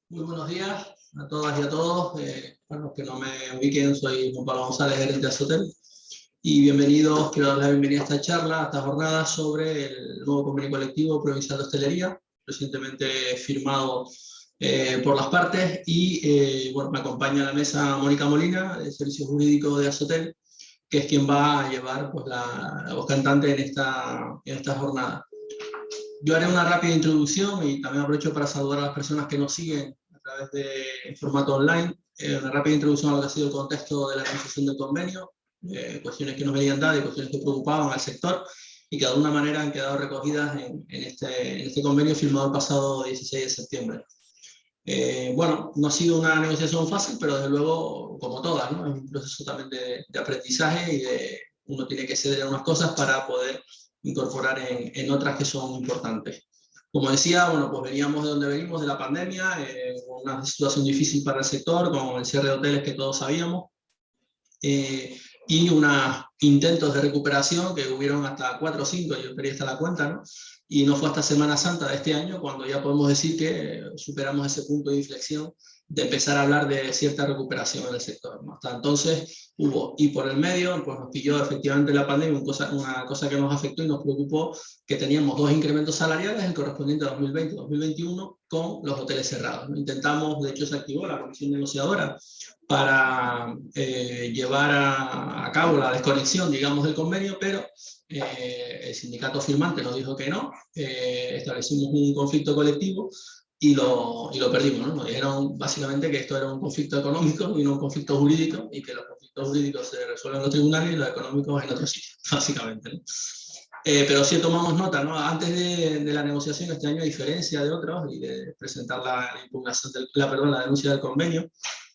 Muy buenos días a todas y a todos. Para los que no me ubiquen, soy Juan Pablo González, gerente de Azotel. Y bienvenidos, quiero darles la bienvenida a esta charla, a esta jornada sobre el nuevo convenio colectivo provincial de hostelería, recientemente firmado por las partes. Y bueno, me acompaña a la mesa Mónica Molina, del Servicio Jurídico de Azotel, que es quien va a llevar pues, la voz cantante en esta jornada. Yo haré una rápida introducción y también aprovecho para saludar a las personas que nos siguen a través de formato online. Una rápida introducción a lo que ha sido el contexto de la negociación del convenio, cuestiones que nos venían dadas y cuestiones que preocupaban al sector y que de alguna manera han quedado recogidas en este convenio firmado el pasado 16 de septiembre. Bueno, no ha sido una negociación fácil, pero desde luego, como todas, ¿no? Es un proceso también de aprendizaje y uno tiene que ceder a unas cosas para poder incorporar en otras que son importantes. Como decía, bueno, pues veníamos de donde venimos, de la pandemia, una situación difícil para el sector, con el cierre de hoteles que todos sabíamos, y unos intentos de recuperación que hubieron hasta 4 o 5, yo perdí hasta la cuenta, ¿no? Y no fue hasta Semana Santa de este año cuando ya podemos decir que superamos ese punto de inflexión de empezar a hablar de cierta recuperación en el sector, ¿no? Hasta entonces hubo, y por el medio, pues nos pilló efectivamente la pandemia, una cosa que nos afectó y nos preocupó, que teníamos 2 incrementos salariales, el correspondiente a 2020-2021, con los hoteles cerrados, ¿no? Intentamos, de hecho se activó la comisión negociadora para llevar a cabo la desconexión, digamos, del convenio, pero el sindicato firmante nos dijo que no, establecimos un conflicto colectivo y lo perdimos, ¿no? Nos dijeron básicamente que esto era un conflicto económico y no un conflicto jurídico, y que los conflictos jurídicos se resuelven en los tribunales y los económicos en otro sitio, básicamente, ¿no? Pero sí tomamos nota, ¿no? Antes de la negociación este año, a diferencia de otros, y de presentar la impugnación la denuncia del convenio,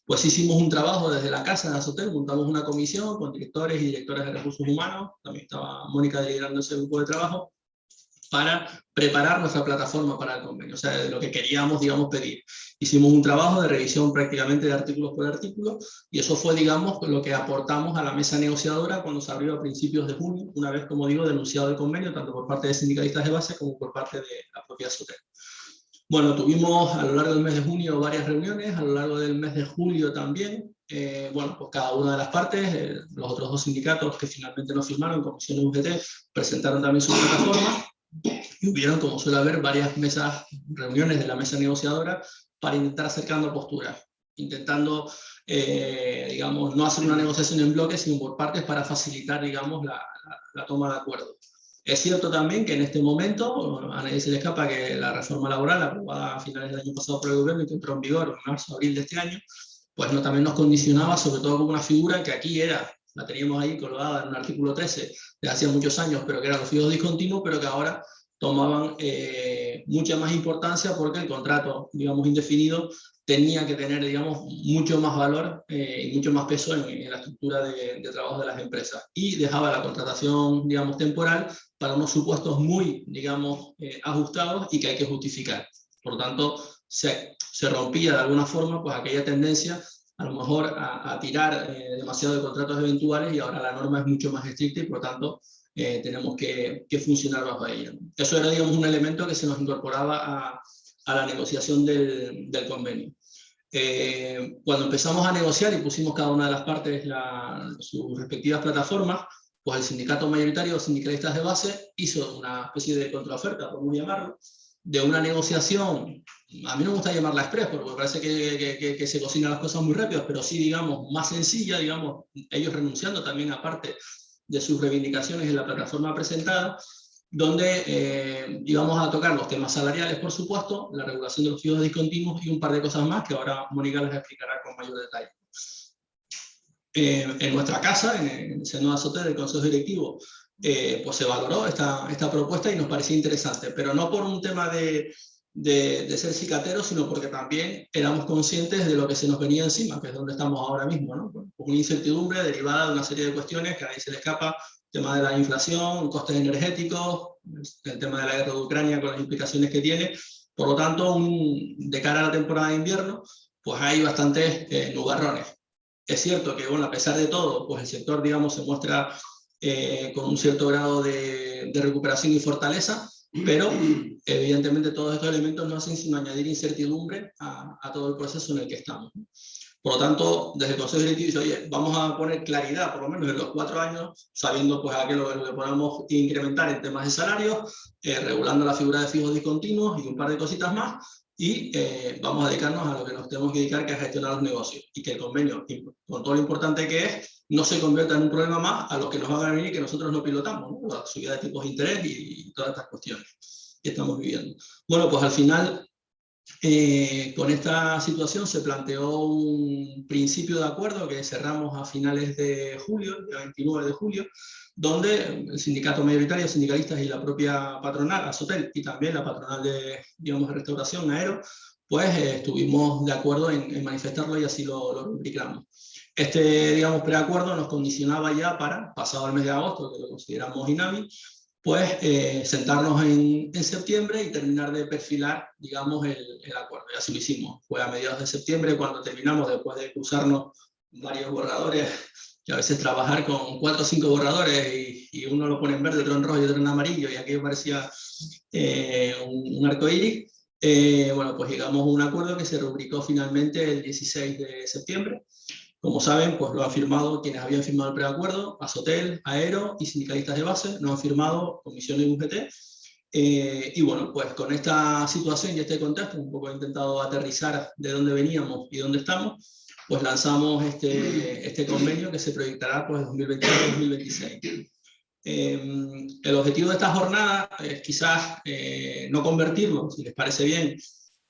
pues hicimos un trabajo desde la casa de Azotel, montamos una comisión con directores y directoras de recursos humanos, también estaba Mónica liderando ese grupo de trabajo, para preparar nuestra plataforma para el convenio, o sea, de lo que queríamos, digamos, pedir. Hicimos un trabajo de revisión prácticamente de artículo por artículo, y eso fue, digamos, lo que aportamos a la mesa negociadora cuando se abrió a principios de junio, una vez, como digo, denunciado el convenio, tanto por parte de sindicalistas de base como por parte de la propia Azotel. Bueno, tuvimos a lo largo del mes de junio varias reuniones, a lo largo del mes de julio también. Bueno, pues cada una de las partes, los otros 2 sindicatos que finalmente no firmaron, Comisión y UGT, presentaron también su plataforma, y hubieron, como suele haber, varias reuniones de la mesa negociadora para intentar acercando posturas, intentando, digamos, no hacer una negociación en bloques, sino por partes para facilitar, digamos, la toma de acuerdo. Es cierto también que en este momento a nadie se le escapa que la reforma laboral aprobada a finales del año pasado por el gobierno y que entró en vigor en marzo, abril de este año, pues no, también nos condicionaba, sobre todo con una figura que aquí la teníamos ahí colgada en un artículo 13 de hacía muchos años, pero que eran los fijos discontinuos, pero que ahora tomaban mucha más importancia porque el contrato, digamos, indefinido tenía que tener, digamos, mucho más valor y mucho más peso en la estructura de trabajo de las empresas, y dejaba la contratación, digamos, temporal para unos supuestos muy, digamos, ajustados y que hay que justificar. Por lo tanto, se rompía de alguna forma pues aquella tendencia a lo mejor a tirar demasiado de contratos eventuales, y ahora la norma es mucho más estricta y por lo tanto tenemos que funcionar bajo ella. Eso era, digamos, un elemento que se nos incorporaba a la negociación del convenio. Cuando empezamos a negociar y pusimos cada una de las partes sus respectivas plataformas, pues el sindicato mayoritario, los sindicalistas de base, hizo una especie de contraoferta, podemos llamarlo, de una negociación, a mí no me gusta llamarla express, porque parece que se cocinan las cosas muy rápido, pero sí, digamos, más sencilla, digamos, ellos renunciando también a parte de sus reivindicaciones en la plataforma presentada, donde íbamos a tocar los temas salariales, por supuesto, la regulación de los fijos discontinuos y un par de cosas más que ahora Mónica les explicará con mayor detalle. En nuestra casa, en el seno de Azotel del Consejo Directivo, pues se valoró esta propuesta y nos parecía interesante, pero no por un tema de ser cicateros, sino porque también éramos conscientes de lo que se nos venía encima, que es donde estamos ahora mismo, ¿no? Con una incertidumbre derivada de una serie de cuestiones que a nadie se le escapa: el tema de la inflación, costes energéticos, el tema de la guerra de Ucrania con las implicaciones que tiene. Por lo tanto, de cara a la temporada de invierno, pues hay bastantes nubarrones. Es cierto que, bueno, a pesar de todo, pues el sector, digamos, se muestra con un cierto grado de recuperación y fortaleza, pero evidentemente todos estos elementos no hacen sino añadir incertidumbre a todo el proceso en el que estamos. Por lo tanto, desde el Consejo Directivo dice, oye, vamos a poner claridad, por lo menos en los 4 años, sabiendo pues a qué lo que podemos incrementar en temas de salarios, regulando la figura de fijos discontinuos y un par de cositas más, y vamos a dedicarnos a lo que nos tenemos que dedicar, que es gestionar los negocios, y que el convenio, con todo lo importante que es, no se convierta en un problema más a los que nos van a venir y que nosotros no pilotamos, ¿no? La subida de tipos de interés y todas estas cuestiones que estamos viviendo. Bueno, pues al final, con esta situación se planteó un principio de acuerdo que cerramos a finales de julio, el 29 de julio, donde el sindicato mayoritario, sindicalistas y la propia patronal, Azotel, y también la patronal de, digamos, de restauración, Aero, pues estuvimos de acuerdo en manifestarlo y así lo rubricamos. Este, digamos, preacuerdo nos condicionaba ya para, pasado el mes de agosto, que lo consideramos inhábil, pues sentarnos en septiembre y terminar de perfilar, digamos, el acuerdo. Y así lo hicimos. Fue a mediados de septiembre cuando terminamos, después de cruzarnos varios borradores, que a veces trabajar con 4 o 5 borradores y uno lo pone en verde, otro en rojo y otro en amarillo, y aquello parecía un arco iris. Bueno, pues llegamos a un acuerdo que se rubricó finalmente el 16 de septiembre. Como saben, pues lo han firmado quienes habían firmado el preacuerdo, Azotel, Aero y sindicalistas de base, no han firmado Comisión y UGT. Y bueno, pues con esta situación y este contexto, un poco he intentado aterrizar de dónde veníamos y dónde estamos, pues lanzamos este convenio que se proyectará pues 2021-2026. El objetivo de esta jornada es quizás no convertirlo, si les parece bien,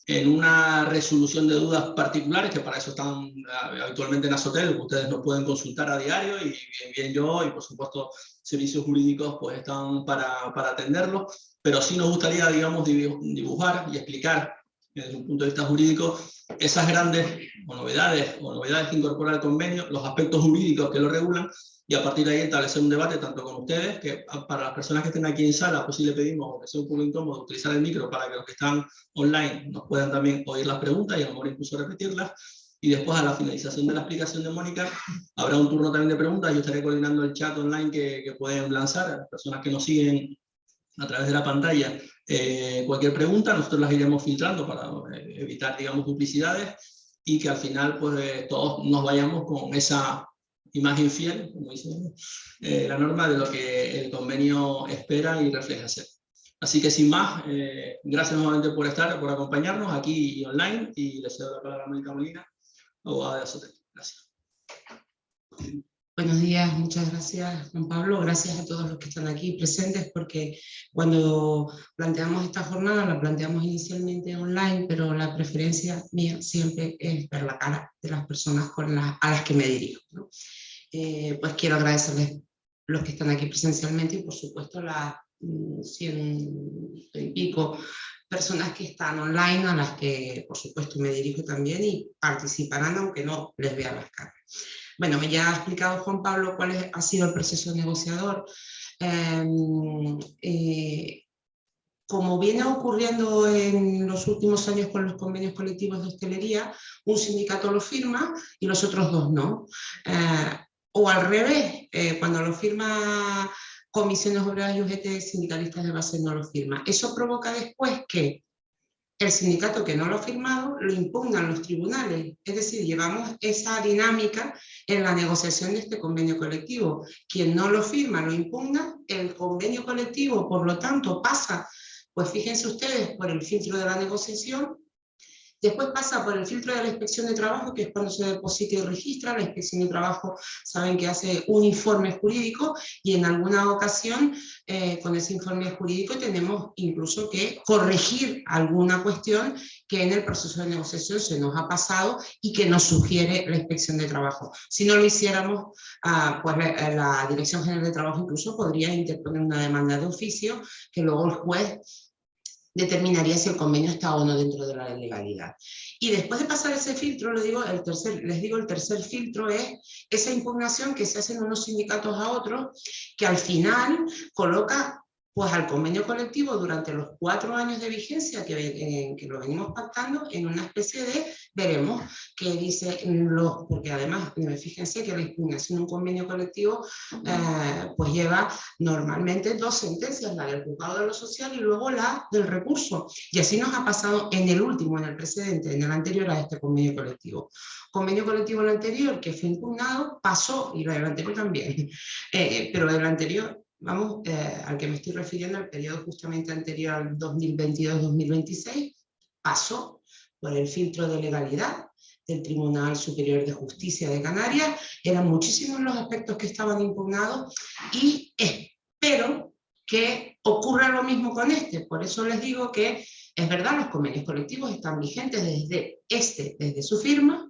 en una resolución de dudas particulares, que para eso están habitualmente en Azotel, que ustedes nos pueden consultar a diario, y bien yo, y por supuesto servicios jurídicos pues están para atenderlos, pero sí nos gustaría, digamos, dibujar y explicar desde un punto de vista jurídico esas grandes novedades que incorpora el convenio, los aspectos jurídicos que lo regulan, y a partir de ahí establecer un debate tanto con ustedes, que para las personas que estén aquí en sala, pues sí le pedimos, aunque sea un poco incómodo, utilizar el micro para que los que están online nos puedan también oír las preguntas y a lo mejor incluso repetirlas. Y después, a la finalización de la explicación de Mónica, habrá un turno también de preguntas. Yo estaré coordinando el chat online que pueden lanzar a las personas que nos siguen a través de la pantalla. Cualquier pregunta, nosotros las iremos filtrando para evitar, digamos, duplicidades, y que al final pues todos nos vayamos con esa imagen fiel, como dice la norma, de lo que el convenio espera y refleja ser. Así que sin más, gracias nuevamente por por acompañarnos aquí y online, y les cedo la palabra a Mónica Molina, abogada de Azotel. Gracias. Buenos días, muchas gracias Juan Pablo, gracias a todos los que están aquí presentes, porque cuando planteamos esta jornada la planteamos inicialmente online, pero la preferencia mía siempre es ver la cara de las personas a las que me dirijo, ¿no? Pues quiero agradecerles los que están aquí presencialmente y por supuesto las 100 y pico personas que están online, a las que por supuesto me dirijo también y participarán aunque no les vea las caras. Bueno, ya ha explicado Juan Pablo cuál ha sido el proceso negociador. Como viene ocurriendo en los últimos años con los convenios colectivos de hostelería, un sindicato lo firma y los otros dos no. O al revés, cuando lo firma Comisiones Obreras y UGT, sindicalistas de base no lo firma. Eso provoca después que el sindicato que no lo ha firmado lo impugnan los tribunales. Es decir, llevamos esa dinámica en la negociación de este convenio colectivo. Quien no lo firma lo impugna, el convenio colectivo, por lo tanto, pasa, pues fíjense ustedes, por el filtro de la negociación. Después pasa por el filtro de la inspección de trabajo, que es cuando se deposita y registra. La inspección de trabajo saben que hace un informe jurídico, y en alguna ocasión con ese informe jurídico tenemos incluso que corregir alguna cuestión que en el proceso de negociación se nos ha pasado y que nos sugiere la inspección de trabajo. Si no lo hiciéramos, pues la Dirección General de Trabajo incluso podría interponer una demanda de oficio, que luego el juez determinaría si el convenio está o no dentro de la legalidad. Y después de pasar ese filtro, les digo, el tercer filtro es esa impugnación que se hace en unos sindicatos a otros, que al final coloca Pues al convenio colectivo durante los 4 años de vigencia que lo venimos pactando en una especie de veremos que dice, porque además fíjense que la impugnación de un convenio colectivo pues lleva normalmente 2 sentencias, la del juzgado de lo social y luego la del recurso. Y así nos ha pasado en el último, en el precedente, en el anterior a este convenio colectivo. Convenio colectivo el anterior que fue impugnado pasó, y el anterior también, pero el anterior, vamos, al que me estoy refiriendo, al periodo justamente anterior al 2022-2026, pasó por el filtro de legalidad del Tribunal Superior de Justicia de Canarias. Eran muchísimos los aspectos que estaban impugnados y espero que ocurra lo mismo con este. Por eso les digo que es verdad, los convenios colectivos están vigentes desde su firma,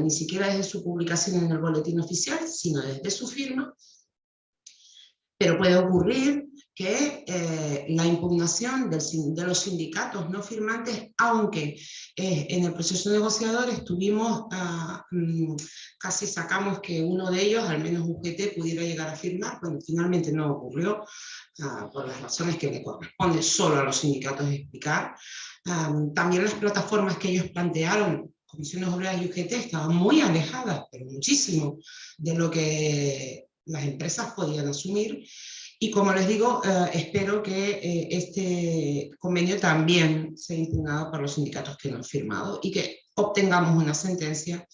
ni siquiera desde su publicación en el boletín oficial, sino desde su firma. Pero puede ocurrir que la impugnación de los sindicatos no firmantes, aunque en el proceso negociador estuvimos, casi sacamos que uno de ellos, al menos UGT, pudiera llegar a firmar, bueno, finalmente no ocurrió, por las razones que le corresponde solo a los sindicatos explicar. También las plataformas que ellos plantearon, Comisiones Obreras y UGT, estaban muy alejadas, pero muchísimo, de lo que las empresas podían asumir. Y como les digo, espero que este convenio también sea impugnado por los sindicatos que no han firmado y que obtengamos una sentencia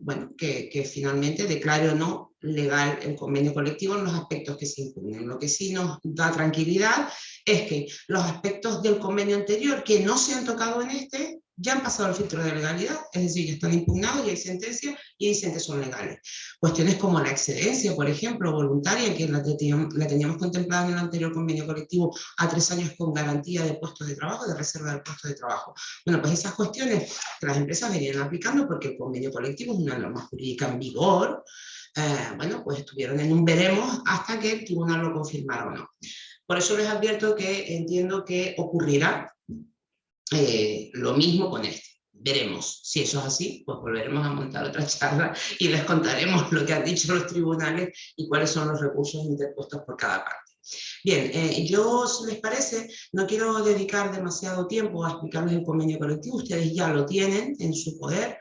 bueno, que finalmente declare o no legal el convenio colectivo en los aspectos que se impugnen. Lo que sí nos da tranquilidad es que los aspectos del convenio anterior que no se han tocado en este ya han pasado el filtro de legalidad, es decir, ya están impugnados y hay sentencias y dicen que son legales. Cuestiones como la excedencia, por ejemplo, voluntaria, que la teníamos contemplada en el anterior convenio colectivo a 3 años con garantía de puestos de trabajo, de reserva de puestos de trabajo. Bueno, pues esas cuestiones que las empresas venían aplicando porque el convenio colectivo es una norma jurídica en vigor, bueno, pues estuvieron en un veremos hasta que el tribunal lo confirmara o no. Por eso les advierto que entiendo que ocurrirá lo mismo con este. Veremos. Si eso es así, pues volveremos a montar otra charla y les contaremos lo que han dicho los tribunales y cuáles son los recursos interpuestos por cada parte. Bien, yo, si les parece, no quiero dedicar demasiado tiempo a explicarles el convenio colectivo, ustedes ya lo tienen en su poder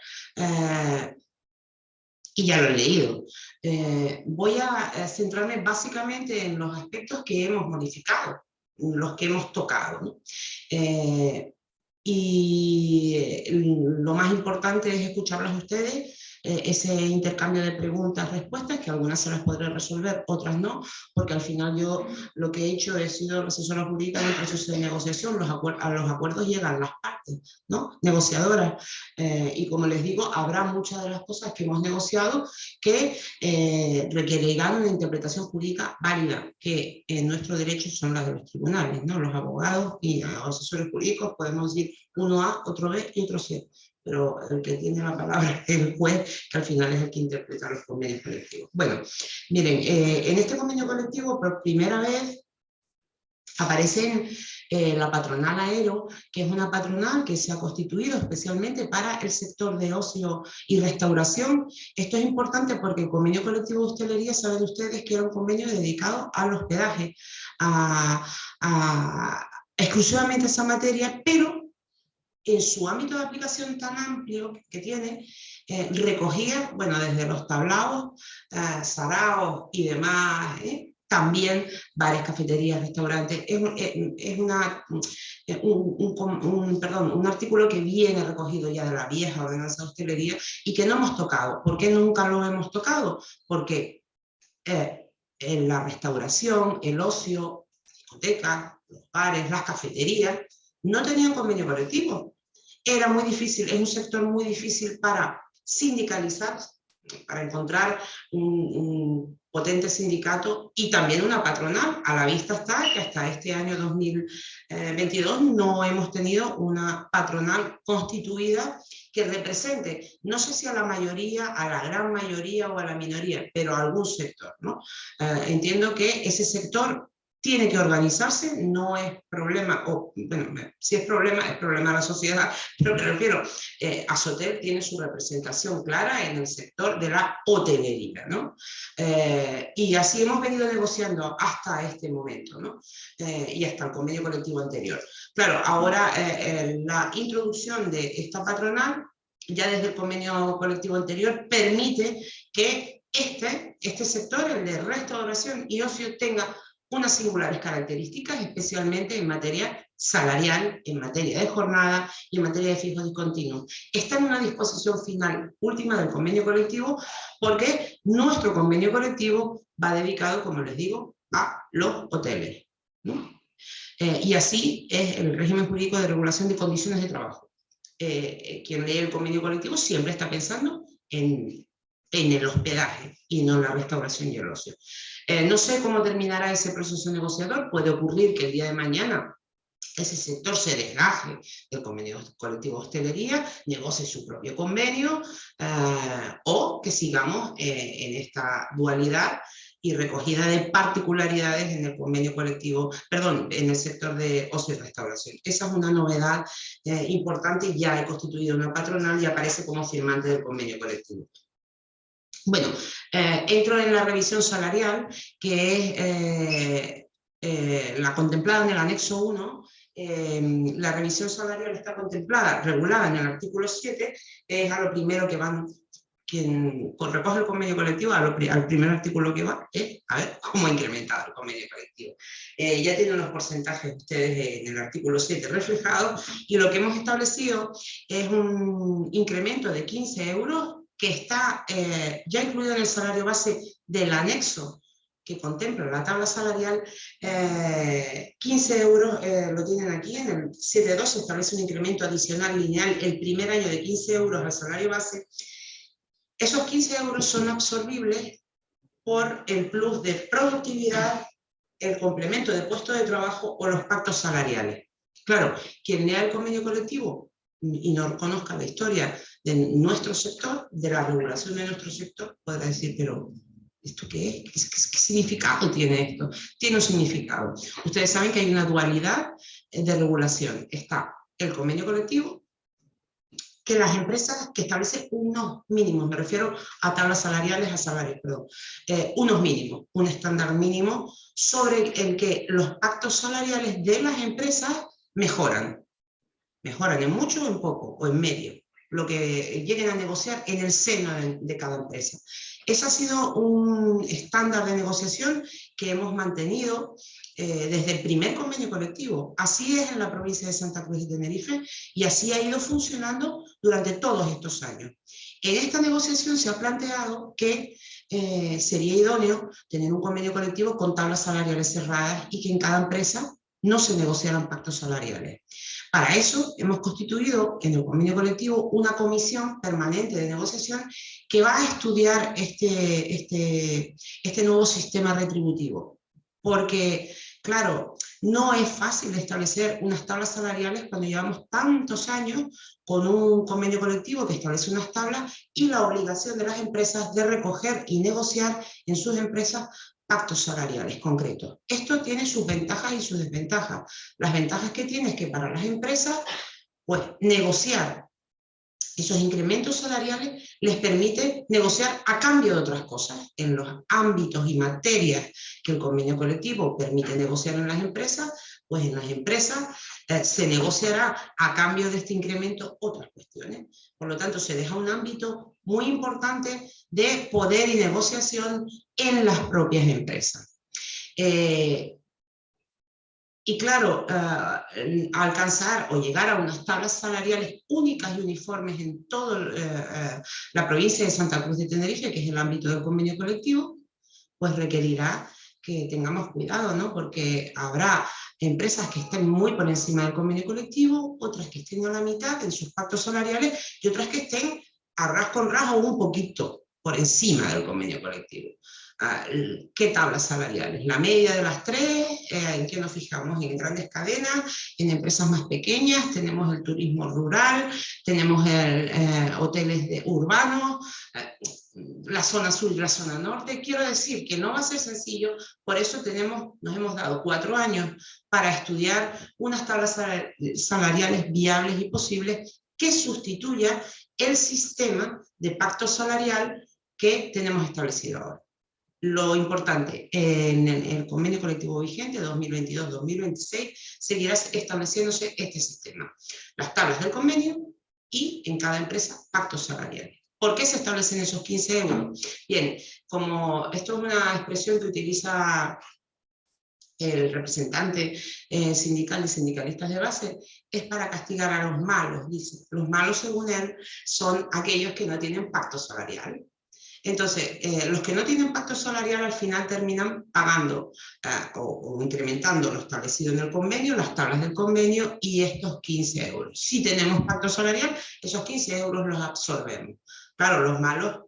y ya lo han leído. Voy a centrarme básicamente en los aspectos que hemos modificado, los que hemos tocado, ¿no? Y lo más importante es escucharlas a ustedes, ese intercambio de preguntas-respuestas, que algunas se las podré resolver, otras no, porque al final yo lo que he hecho he sido asesora jurídica en el proceso de negociación, a los acuerdos llegan las partes, ¿no? Negociadoras, y como les digo, habrá muchas de las cosas que hemos negociado que requerirán una interpretación jurídica válida, que en nuestro derecho son las de los tribunales, ¿no? Los abogados y los asesores jurídicos podemos decir uno A, otro B y otro C, pero el que tiene la palabra es el juez, que al final es el que interpreta los convenios colectivos. Bueno, miren, en este convenio colectivo por primera vez aparece la patronal Aero, que es una patronal que se ha constituido especialmente para el sector de ocio y restauración. Esto es importante porque el convenio colectivo de hostelería, saben ustedes que era un convenio dedicado al hospedaje, exclusivamente a esa materia, pero en su ámbito de aplicación tan amplio que tiene, recogía, bueno, desde los tablaos, saraos y demás, también bares, cafeterías, restaurantes. Es un artículo que viene recogido ya de la vieja ordenanza de hostelería y que no hemos tocado. ¿Por qué nunca lo hemos tocado? Porque en la restauración, el ocio, la discoteca, los bares, las cafeterías, no tenían convenio colectivo. Era muy difícil, es un sector muy difícil para sindicalizar, para encontrar un potente sindicato y también una patronal. A la vista está que hasta este año 2022 no hemos tenido una patronal constituida que represente, no sé si a la mayoría, a la gran mayoría o a la minoría, pero a algún sector, ¿no? Entiendo que ese sector tiene que organizarse, no es problema, o bueno, si es problema de la sociedad, pero me refiero, Azotel tiene su representación clara en el sector de la hotelería, ¿no? Y así hemos venido negociando hasta este momento, ¿no? Y hasta el convenio colectivo anterior. Claro, ahora la introducción de esta patronal, ya desde el convenio colectivo anterior, permite que este sector, el de restauración y ocio, tenga unas singulares características, especialmente en materia salarial, en materia de jornada y en materia de fijos discontinuos. Está en una disposición final última del convenio colectivo, porque nuestro convenio colectivo va dedicado, como les digo, a los hoteles, ¿no? Y así es el régimen jurídico de regulación de condiciones de trabajo. Quien lee el convenio colectivo siempre está pensando en el hospedaje y no en la restauración y el ocio. No sé cómo terminará ese proceso negociador, puede ocurrir que el día de mañana ese sector se desgaje del convenio colectivo de hostelería, negocie su propio convenio, o que sigamos en esta dualidad y recogida de particularidades en el convenio colectivo, perdón, en el sector de ocio y restauración. Esa es una novedad importante, ya he constituido una patronal y aparece como firmante del convenio colectivo. Bueno, entro en la revisión salarial, que es la contemplada en el anexo 1. La revisión salarial está contemplada, regulada en el artículo 7, es a lo primero que van, quien recoge el convenio colectivo, al primer artículo que va, es a ver cómo ha incrementado el convenio colectivo. Ya tienen los porcentajes ustedes en el artículo 7 reflejados, y lo que hemos establecido es un incremento de 15 euros que está ya incluido en el salario base del anexo que contempla la tabla salarial. 15 euros lo tienen aquí, en el 7.2 se establece un incremento adicional lineal el primer año de 15 euros al salario base. Esos 15 euros son absorbibles por el plus de productividad, el complemento de puesto de trabajo o los pactos salariales. Claro, quien lea el convenio colectivo y no conozca la historia de nuestro sector, de la regulación de nuestro sector, podrá decir, pero ¿esto qué es? ¿Qué significado tiene esto? Tiene un significado. Ustedes saben que hay una dualidad de regulación. Está el convenio colectivo, que las empresas que establecen unos mínimos, me refiero a tablas salariales, a salarios, perdón, unos mínimos, un estándar mínimo sobre el que los pactos salariales de las empresas mejoran. Mejoran en mucho o en poco, o en medio, lo que lleguen a negociar en el seno de cada empresa. Ese ha sido un estándar de negociación que hemos mantenido desde el primer convenio colectivo. Así es en la provincia de Santa Cruz de Tenerife y así ha ido funcionando durante todos estos años. En esta negociación se ha planteado que sería idóneo tener un convenio colectivo con tablas salariales cerradas y que en cada empresa no se negociaran pactos salariales. Para eso hemos constituido en el convenio colectivo una comisión permanente de negociación que va a estudiar este nuevo sistema retributivo. Porque, claro, no es fácil establecer unas tablas salariales cuando llevamos tantos años con un convenio colectivo que establece unas tablas y la obligación de las empresas de recoger y negociar en sus empresas pactos salariales concretos. Esto tiene sus ventajas y sus desventajas. Las ventajas que tiene es que para las empresas, pues negociar esos incrementos salariales les permite negociar a cambio de otras cosas, en los ámbitos y materias que el convenio colectivo permite negociar en las empresas, pues en las empresas se negociará a cambio de este incremento otras cuestiones. Por lo tanto, se deja un ámbito muy importante de poder y negociación en las propias empresas. Y claro, alcanzar o llegar a unas tablas salariales únicas y uniformes en toda la provincia de Santa Cruz de Tenerife, que es el ámbito del convenio colectivo, pues requerirá que tengamos cuidado, ¿no? Porque habrá empresas que estén muy por encima del convenio colectivo, otras que estén a la mitad en sus pactos salariales y otras que estén a ras con ras o un poquito por encima del convenio colectivo. ¿Qué tablas salariales? La media de las tres, ¿en qué nos fijamos? En grandes cadenas, en empresas más pequeñas, tenemos el turismo rural, tenemos hoteles urbanos, la zona sur y la zona norte. Quiero decir que no va a ser sencillo, por eso nos hemos dado 4 años para estudiar unas tablas salariales viables y posibles que sustituya el sistema de pacto salarial que tenemos establecido ahora. Lo importante, en el convenio colectivo vigente 2022-2026 seguirá estableciéndose este sistema. Las tablas del convenio y en cada empresa pactos salariales. ¿Por qué se establecen esos 15 euros? Bien, como esto es una expresión que utiliza el representante sindical y sindicalistas de base, es para castigar a los malos, dice. Los malos, según él, son aquellos que no tienen pacto salarial. Entonces, los que no tienen pacto salarial al final terminan pagando o incrementando lo establecido en el convenio, las tablas del convenio y estos 15 euros. Si tenemos pacto salarial, esos 15 euros los absorbemos. Claro, los malos,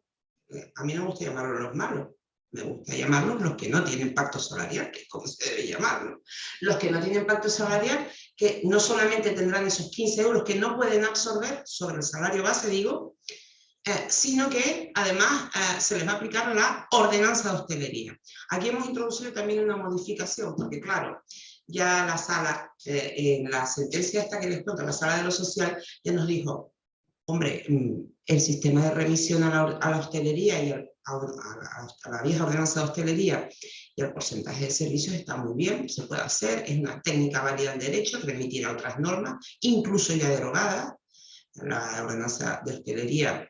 a mí no me gusta llamarlos los malos, me gusta llamarlos los que no tienen pacto salarial, que es como se debe llamarlo. Los que no tienen pacto salarial, que no solamente tendrán esos 15 euros que no pueden absorber sobre el salario base, digo, sino que además se les va a aplicar la ordenanza de hostelería. Aquí hemos introducido también una modificación, porque claro, ya la sala, en la sentencia esta que les cuento, la sala de lo social, ya nos dijo, hombre, el sistema de remisión a la hostelería y a la vieja ordenanza de hostelería y el porcentaje de servicios está muy bien, se puede hacer, es una técnica válida en derecho, remitir a otras normas, incluso ya derogadas. La ordenanza de hostelería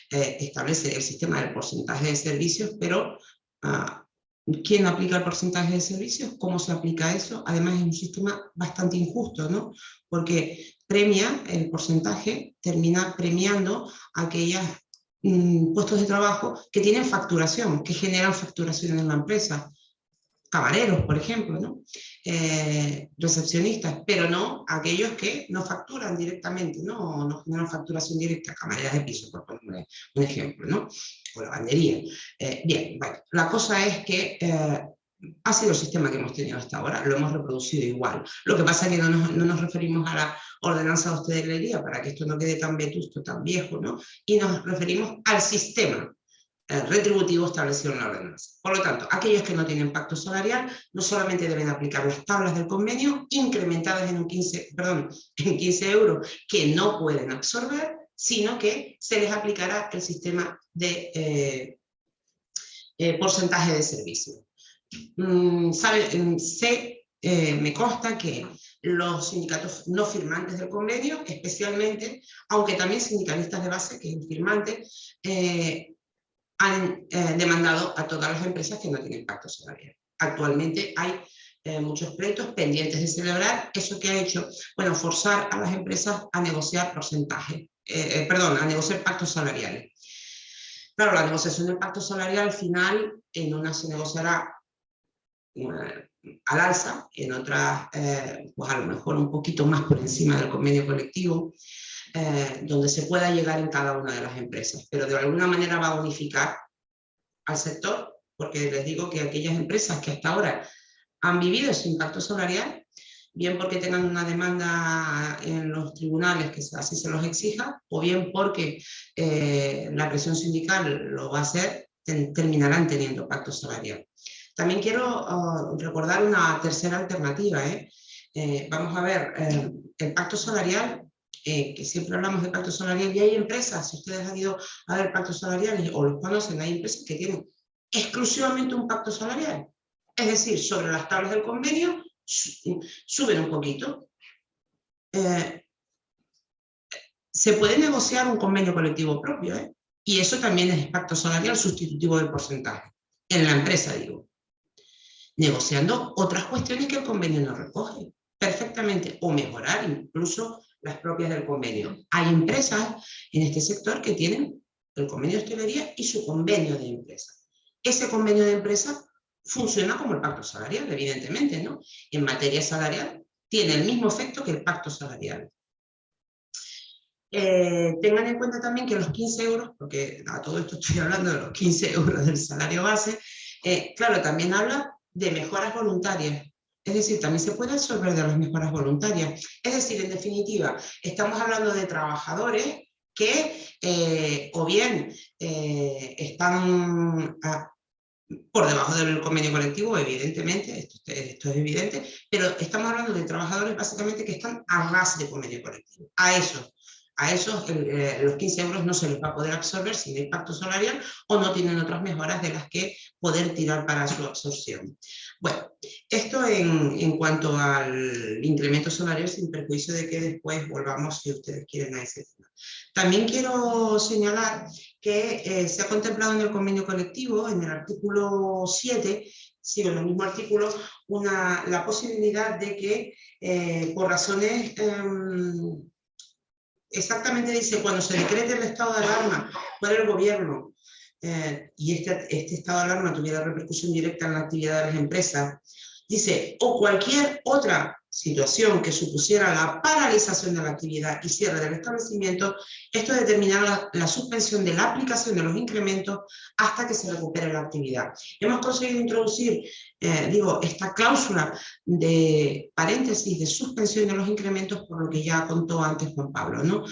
establece el sistema del porcentaje de servicios, pero ¿quién aplica el porcentaje de servicios? ¿Cómo se aplica eso? Además es un sistema bastante injusto, ¿no? Porque premia, el porcentaje termina premiando aquellos puestos de trabajo que tienen facturación, que generan facturación en la empresa. Camareros, por ejemplo, ¿no? Recepcionistas, pero no aquellos que no facturan directamente, no generan facturación directa, camareras de piso, por poner un ejemplo, ¿no? O lavandería. Bien, bueno, la cosa es que ha sido el sistema que hemos tenido hasta ahora, lo hemos reproducido igual. Lo que pasa es que no nos referimos a la ordenanza de hostelería, para que esto no quede tan vetusto, tan viejo, ¿no? Y nos referimos al sistema retributivo establecido en la ordenanza. Por lo tanto, aquellos que no tienen pacto salarial no solamente deben aplicar las tablas del convenio incrementadas en 15 euros que no pueden absorber, sino que se les aplicará el sistema de porcentaje de servicio. Me consta que los sindicatos no firmantes del convenio, especialmente, aunque también sindicalistas de base, que es el firmante, han demandado a todas las empresas que no tienen pacto salarial. Actualmente hay muchos pleitos pendientes de celebrar. ¿Eso que ha hecho? Bueno, forzar a las empresas a negociar a negociar pactos salariales. Claro, la negociación del pacto salarial al final, en unas se negociará al alza, en otras pues a lo mejor un poquito más por encima del convenio colectivo, donde se pueda llegar en cada una de las empresas, pero de alguna manera va a unificar al sector, porque les digo que aquellas empresas que hasta ahora han vivido ese impacto salarial, bien porque tengan una demanda en los tribunales que así se los exija, o bien porque la presión sindical lo va a hacer, terminarán teniendo pacto salarial. También quiero recordar una tercera alternativa. Vamos a ver, el pacto salarial, que siempre hablamos de pacto salarial, y hay empresas, si ustedes han ido a ver pactos salariales o los conocen, hay empresas que tienen exclusivamente un pacto salarial. Es decir, sobre las tablas del convenio suben un poquito. Se puede negociar un convenio colectivo propio, y eso también es pacto salarial sustitutivo del porcentaje, en la empresa, digo. Negociando otras cuestiones que el convenio no recoge, perfectamente, o mejorar incluso las propias del convenio. Hay empresas en este sector que tienen el convenio de hostelería y su convenio de empresa. Ese convenio de empresa funciona como el pacto salarial, evidentemente, ¿no? En materia salarial tiene el mismo efecto que el pacto salarial. Tengan en cuenta también que los 15 euros, porque a todo esto estoy hablando de los 15 euros del salario base, claro, también habla de mejoras voluntarias. Es decir, también se puede absorber de las mejoras voluntarias. Es decir, en definitiva, estamos hablando de trabajadores que o bien están por debajo del convenio colectivo, evidentemente, esto es evidente, pero estamos hablando de trabajadores básicamente que están a ras de convenio colectivo. A esos los 15 euros no se les va a poder absorber sin el pacto salarial o no tienen otras mejoras de las que poder tirar para su absorción. Bueno, esto en cuanto al incremento salarial, sin perjuicio de que después volvamos, si ustedes quieren, a ese tema. También quiero señalar que se ha contemplado en el convenio colectivo, en el artículo 7, sigue en el mismo artículo, la posibilidad de que por razones... exactamente dice, cuando se decrete el estado de alarma por el gobierno y este estado de alarma tuviera repercusión directa en la actividad de las empresas, dice, o cualquier otra situación que supusiera la paralización de la actividad y cierre del establecimiento, esto determinará la suspensión de la aplicación de los incrementos hasta que se recupere la actividad. Hemos conseguido introducir, esta cláusula de paréntesis de suspensión de los incrementos por lo que ya contó antes Juan Pablo, ¿no?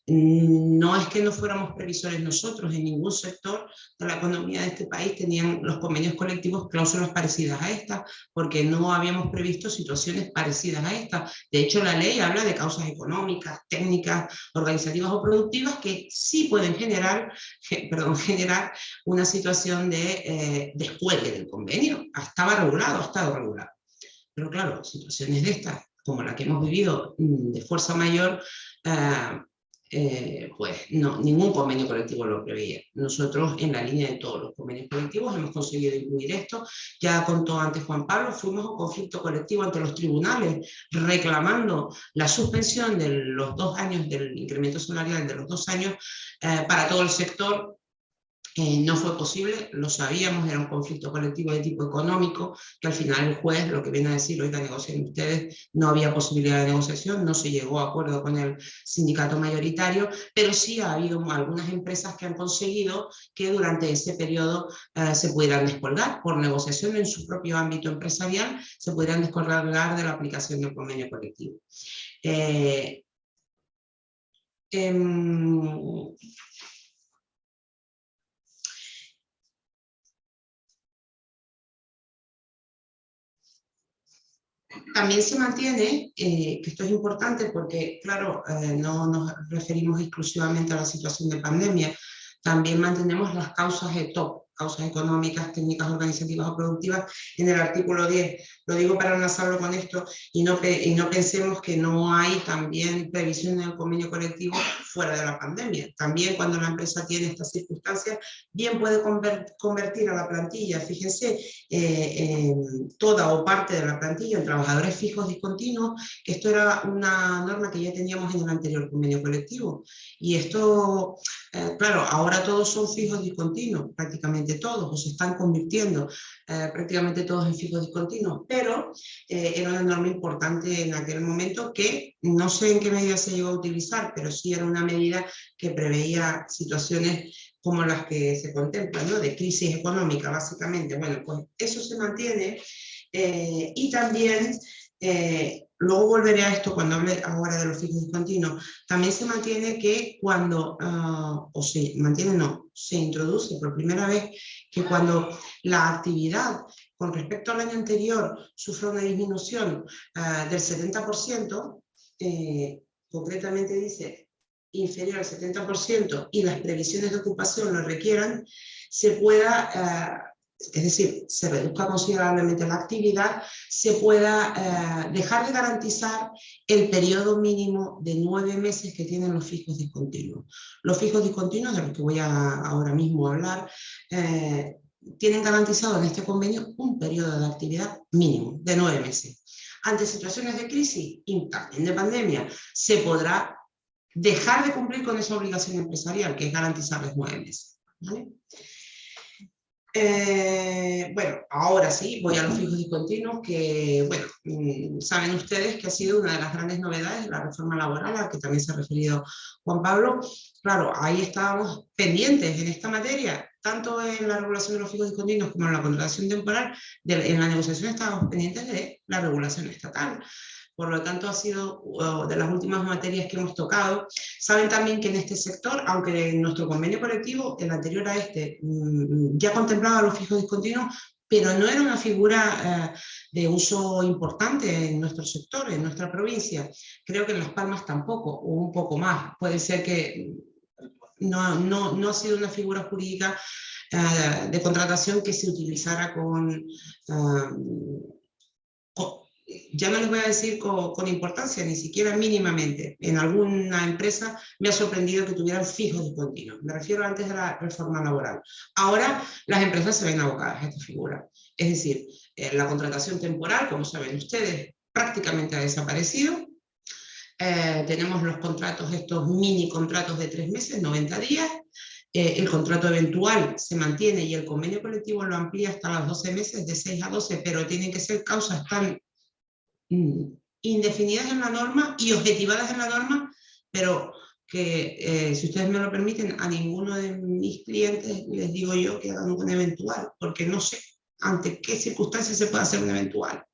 No es que no fuéramos previsores nosotros, en ningún sector de la economía de este país tenían los convenios colectivos cláusulas parecidas a esta, porque no habíamos previsto situaciones parecidas a esta. De hecho, la ley habla de causas económicas, técnicas, organizativas o productivas que sí pueden generar una situación de descuelgue del convenio. Estaba regulado, ha estado regulado. Pero claro, situaciones de estas, como la que hemos vivido de fuerza mayor, pues no, ningún convenio colectivo lo preveía. Nosotros, en la línea de todos los convenios colectivos, hemos conseguido incluir esto. Ya contó antes Juan Pablo, fuimos a un conflicto colectivo ante los tribunales reclamando la suspensión de los 2 años del incremento salarial de los 2 años para todo el sector. No fue posible, lo sabíamos, era un conflicto colectivo de tipo económico, que al final el juez lo que viene a decir, oiga, negocien ustedes, no había posibilidad de negociación, no se llegó a acuerdo con el sindicato mayoritario, pero sí ha habido algunas empresas que han conseguido que durante ese periodo se pudieran descolgar por negociación en su propio ámbito empresarial, se pudieran descolgar de la aplicación del convenio colectivo. También se mantiene, que esto es importante porque, claro, no nos referimos exclusivamente a la situación de pandemia, también mantenemos las causas ETOP, causas económicas, técnicas organizativas o productivas, en el artículo 10. Lo digo para enlazarlo con esto y no pensemos que no hay también previsión en el convenio colectivo fuera de la pandemia. También cuando la empresa tiene estas circunstancias, bien puede convertir a la plantilla, fíjense, toda o parte de la plantilla en trabajadores fijos discontinuos, que esto era una norma que ya teníamos en el anterior convenio colectivo. Y esto, claro, ahora todos son fijos discontinuos, prácticamente todos, o se están convirtiendo prácticamente todos en fijos discontinuos, pero era una norma importante en aquel momento que no sé en qué medida se llegó a utilizar, pero sí era una medida que preveía situaciones como las que se contemplan, ¿no? De crisis económica, básicamente. Bueno, pues eso se mantiene y también, luego volveré a esto cuando hable ahora de los fijos discontinuos, también se mantiene que cuando, se introduce por primera vez que cuando la actividad con respecto al año anterior sufre una disminución del 70%, concretamente dice inferior al 70% y las previsiones de ocupación lo requieran, se pueda, es decir, se reduzca considerablemente la actividad, se pueda dejar de garantizar el periodo mínimo de 9 meses que tienen los fijos discontinuos. Los fijos discontinuos, de los que voy ahora mismo a hablar, tienen garantizado en este convenio un periodo de actividad mínimo de 9 meses. Ante situaciones de crisis y también de pandemia, se podrá dejar de cumplir con esa obligación empresarial, que es garantizarles 9 meses. ¿Vale? Bueno, ahora sí, voy a los fijos discontinuos, que, bueno, saben ustedes que ha sido una de las grandes novedades de la reforma laboral, a la que también se ha referido Juan Pablo. Claro, ahí estábamos pendientes en esta materia, tanto en la regulación de los fijos discontinuos como en la contratación temporal, en la negociación estábamos pendientes de la regulación estatal. Por lo tanto, ha sido de las últimas materias que hemos tocado. Saben también que en este sector, aunque en nuestro convenio colectivo, el anterior a este, ya contemplaba los fijos discontinuos, pero no era una figura de uso importante en nuestro sector, en nuestra provincia. Creo que en Las Palmas tampoco, o un poco más. Puede ser que no ha sido una figura jurídica de contratación que se utilizara ya no les voy a decir con importancia, ni siquiera mínimamente. En alguna empresa me ha sorprendido que tuvieran fijos discontinuos. Me refiero antes de la reforma laboral. Ahora las empresas se ven abocadas a esta figura. Es decir, la contratación temporal, como saben ustedes, prácticamente ha desaparecido. Tenemos los contratos, estos mini contratos de 3 meses, 90 días. El contrato eventual se mantiene y el convenio colectivo lo amplía hasta los 12 meses, de 6 a 12, pero tienen que ser causas tan indefinidas en la norma y objetivadas en la norma, pero que, si ustedes me lo permiten, a ninguno de mis clientes les digo yo que hagan un eventual, porque no sé ante qué circunstancias se puede hacer un eventual.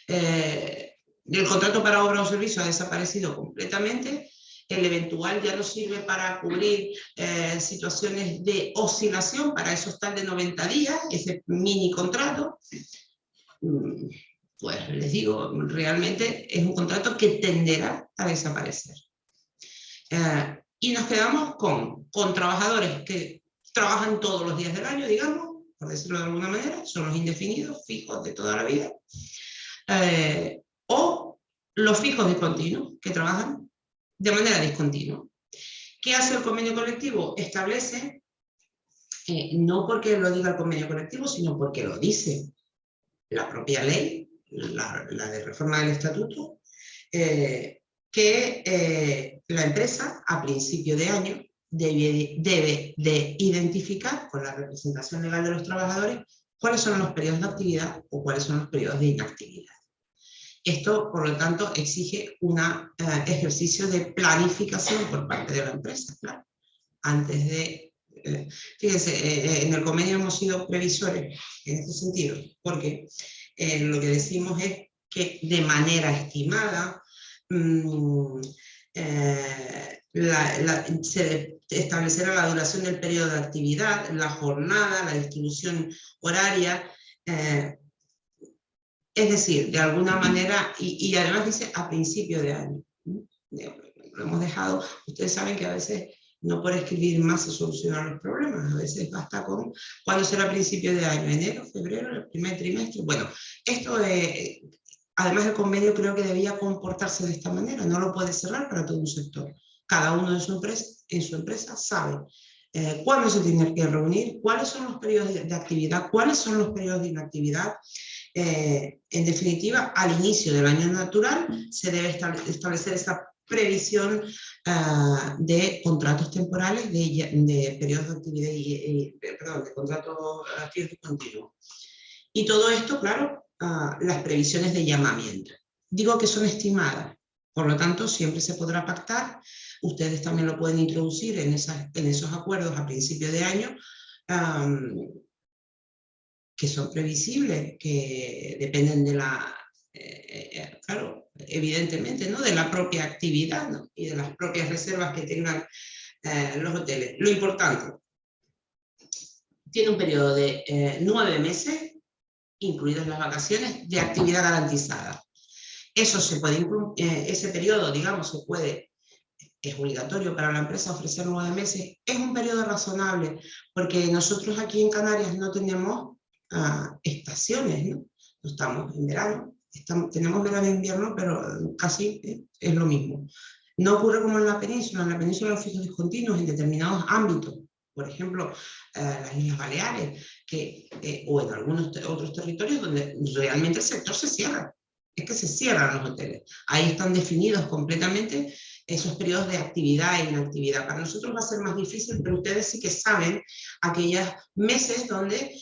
El contrato para obra o servicio ha desaparecido completamente. El eventual ya no sirve para cubrir situaciones de oscilación, para eso está el de 90 días, ese mini contrato. Pues les digo, realmente es un contrato que tenderá a desaparecer. Y nos quedamos con trabajadores que trabajan todos los días del año, digamos, por decirlo de alguna manera, son los indefinidos, fijos de toda la vida, o los fijos discontinuos, que trabajan de manera discontinua. ¿Qué hace el convenio colectivo? Establece, no porque lo diga el convenio colectivo, sino porque lo dice la propia ley, la de reforma del estatuto, que la empresa a principio de año debe de identificar con la representación legal de los trabajadores cuáles son los periodos de actividad o cuáles son los periodos de inactividad. Esto, por lo tanto, exige un ejercicio de planificación por parte de la empresa, claro. Antes de... fíjense, en el convenio hemos sido previsores en este sentido, porque lo que decimos es que de manera estimada se establecerá la duración del periodo de actividad, la jornada, la distribución horaria, es decir, de alguna manera, y además dice a principio de año. Lo hemos dejado, ustedes saben que a veces no por escribir más se solucionan los problemas, a veces basta con cuándo será principio de año, enero, febrero, el primer trimestre. Bueno, esto además el convenio creo que debía comportarse de esta manera, no lo puede cerrar para todo un sector. Cada uno en su empresa sabe cuándo se tiene que reunir, cuáles son los periodos de actividad, cuáles son los periodos de inactividad. En definitiva, al inicio del año natural se debe establecer esa previsión de contratos temporales, de periodos de actividad, de contratos fijos continuos. Y todo esto, claro, las previsiones de llamamiento. Digo que son estimadas, por lo tanto siempre se podrá pactar. Ustedes también lo pueden introducir en esos acuerdos a principio de año, que son previsibles, que dependen de la, claro, evidentemente, ¿no?, de la propia actividad, ¿no?, y de las propias reservas que tengan los hoteles. Lo importante, tiene un periodo de 9 meses, incluidas las vacaciones, de actividad garantizada. Eso se puede, ese periodo, digamos, es obligatorio para la empresa ofrecer 9 meses. Es un periodo razonable, porque nosotros aquí en Canarias no tenemos estaciones, ¿no? No estamos en verano, tenemos verano e invierno, pero casi es lo mismo. No ocurre como en la península los fijos discontinuos en determinados ámbitos, por ejemplo, las Islas Baleares, o en algunos otros territorios donde realmente el sector se cierra, es que se cierran los hoteles. Ahí están definidos completamente esos periodos de actividad e inactividad. Para nosotros va a ser más difícil, pero ustedes sí que saben aquellos meses donde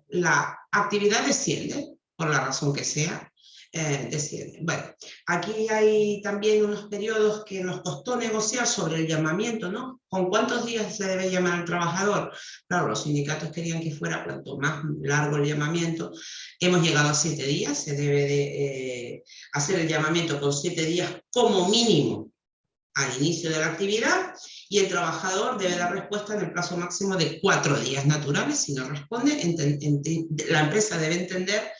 la actividad desciende, por la razón que sea, desciende. Bueno, aquí hay también unos periodos que nos costó negociar sobre el llamamiento, ¿no? ¿Con cuántos días se debe llamar al trabajador? Claro, los sindicatos querían que fuera cuanto más largo el llamamiento. Hemos llegado a 7 días, se debe de hacer el llamamiento con 7 días como mínimo al inicio de la actividad, y el trabajador debe dar respuesta en el plazo máximo de 4 días naturales. Si no responde, la empresa debe entender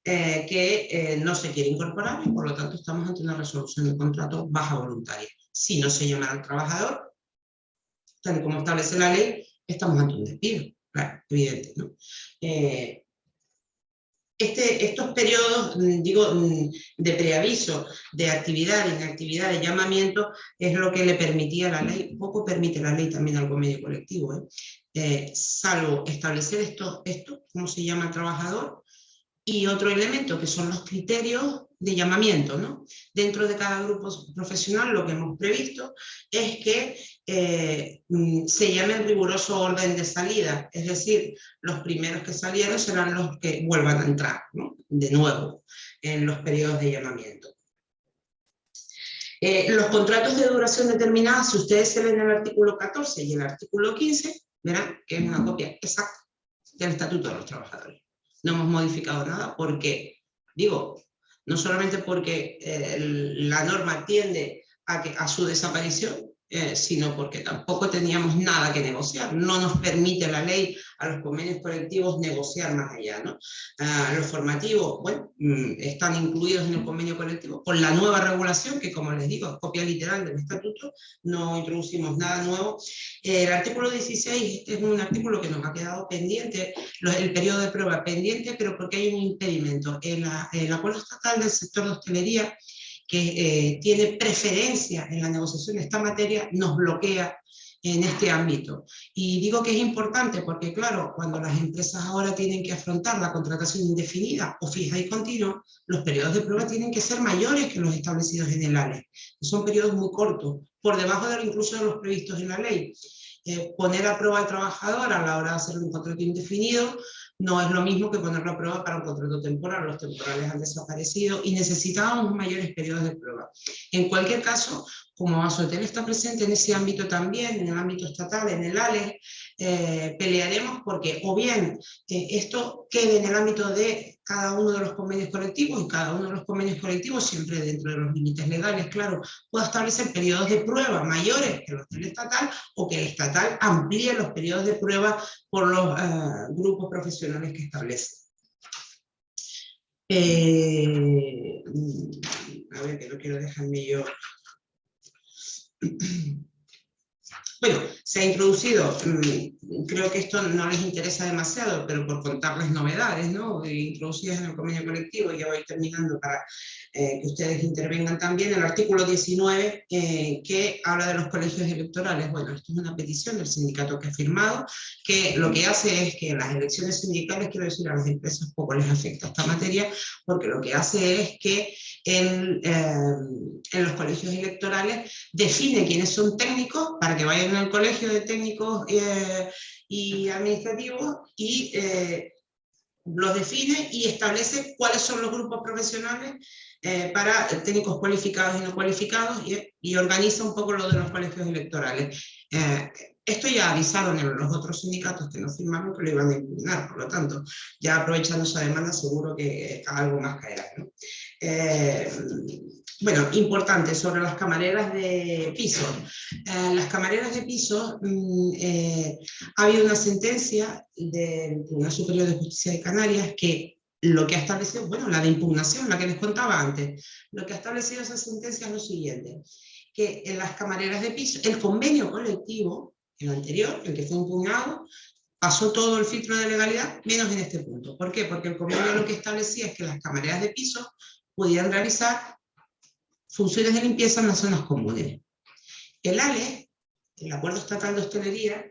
que no se quiere incorporar y por lo tanto estamos ante una resolución de contrato baja voluntaria. Si no se llama al trabajador, tal y como establece la ley, estamos ante un despido, claro, evidente, ¿no? Estos periodos, digo, de preaviso, de actividad, de inactividad, de llamamiento, es lo que le permitía la ley, poco permite la ley también al convenio colectivo, salvo establecer esto, cómo se llama el trabajador, y otro elemento que son los criterios de llamamiento, ¿no? Dentro de cada grupo profesional lo que hemos previsto es que se llame el riguroso orden de salida, es decir, los primeros que salieron serán los que vuelvan a entrar, ¿no? De nuevo en los periodos de llamamiento. Los contratos de duración determinada, si ustedes se leen el artículo 14 y el artículo 15, verán que es una copia exacta del Estatuto de los Trabajadores. No hemos modificado nada porque, digo, no solamente porque la norma tiende a su desaparición, sino porque tampoco teníamos nada que negociar. No nos permite la ley a los convenios colectivos negociar más allá, ¿no? Los formativos, bueno, están incluidos en el convenio colectivo con la nueva regulación, que como les digo, es copia literal del estatuto, no introducimos nada nuevo. El artículo 16 es un artículo que nos ha quedado pendiente, el periodo de prueba pendiente, pero porque hay un impedimento. El acuerdo estatal del sector de hostelería, que tiene preferencia en la negociación de esta materia, nos bloquea en este ámbito. Y digo que es importante porque, claro, cuando las empresas ahora tienen que afrontar la contratación indefinida o fija y continua, los periodos de prueba tienen que ser mayores que los establecidos en el ALE. Son periodos muy cortos, por debajo incluso de los previstos en la ley. Poner a prueba al trabajador a la hora de hacer un contrato indefinido no es lo mismo que ponerlo a prueba para un contrato temporal. Los temporales han desaparecido y necesitábamos mayores periodos de prueba. En cualquier caso, como Azotel está presente en ese ámbito también, en el ámbito estatal, en el ALE, pelearemos porque o bien esto quede en el ámbito de cada uno de los convenios colectivos, y cada uno de los convenios colectivos, siempre dentro de los límites legales, claro, pueda establecer periodos de prueba mayores que los del estatal, o que el estatal amplíe los periodos de prueba por los grupos profesionales que establece. A ver, que no quiero dejarme yo... Bueno, se ha introducido, creo que esto no les interesa demasiado, pero por contarles novedades, ¿no? Introducidas en el convenio colectivo, y ya voy terminando para que ustedes intervengan también, el artículo 19, que habla de los colegios electorales. Bueno, esto es una petición del sindicato que ha firmado, que lo que hace es que las elecciones sindicales, quiero decir, a las empresas poco les afecta esta materia, porque lo que hace es que en los colegios electorales define quiénes son técnicos para que vayan al colegio de técnicos y administrativos, y los define y establece cuáles son los grupos profesionales para técnicos cualificados y no cualificados, y organiza un poco lo de los colegios electorales. Esto ya avisaron en los otros sindicatos que no firmaron que lo iban a impugnar, por lo tanto, ya aprovechando esa demanda seguro que algo más caerá, ¿no? Bueno, importante, sobre las camareras de piso. Las camareras de piso, ha habido una sentencia del Tribunal Superior de Justicia de Canarias que lo que ha establecido, bueno, la de impugnación, la que les contaba antes, lo que ha establecido esa sentencia es lo siguiente, que en las camareras de piso, el convenio colectivo, el anterior, el que fue impugnado, pasó todo el filtro de legalidad, menos en este punto. ¿Por qué? Porque el convenio lo que establecía es que las camareras de piso pudieran realizar funciones de limpieza en las zonas comunes. El ALE, el Acuerdo Estatal de Hostelería,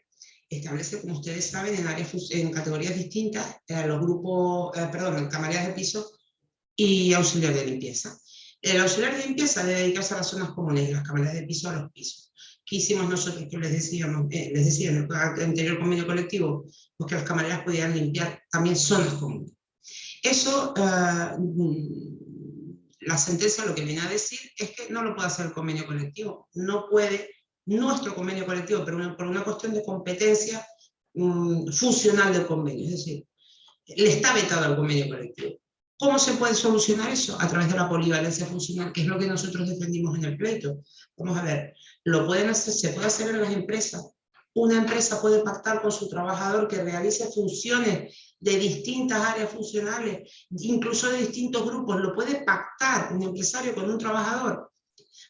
establece, como ustedes saben, en categorías distintas, los grupos, en camareras de piso y auxiliar de limpieza. El auxiliar de limpieza debe dedicarse a las zonas comunes y las cámaras de piso a los pisos. ¿Qué hicimos nosotros? Que les decía en el anterior convenio colectivo, pues que las camareras podían limpiar también zonas comunes. Eso, la sentencia lo que viene a decir es que no lo puede hacer el convenio colectivo. No puede nuestro convenio colectivo, pero por una cuestión de competencia funcional del convenio. Es decir, le está vetado al convenio colectivo. ¿Cómo se puede solucionar eso? A través de la polivalencia funcional, que es lo que nosotros defendimos en el pleito. Vamos a ver, lo pueden hacer, se puede hacer en las empresas. Una empresa puede pactar con su trabajador que realice funciones de distintas áreas funcionales, incluso de distintos grupos. Lo puede pactar un empresario con un trabajador,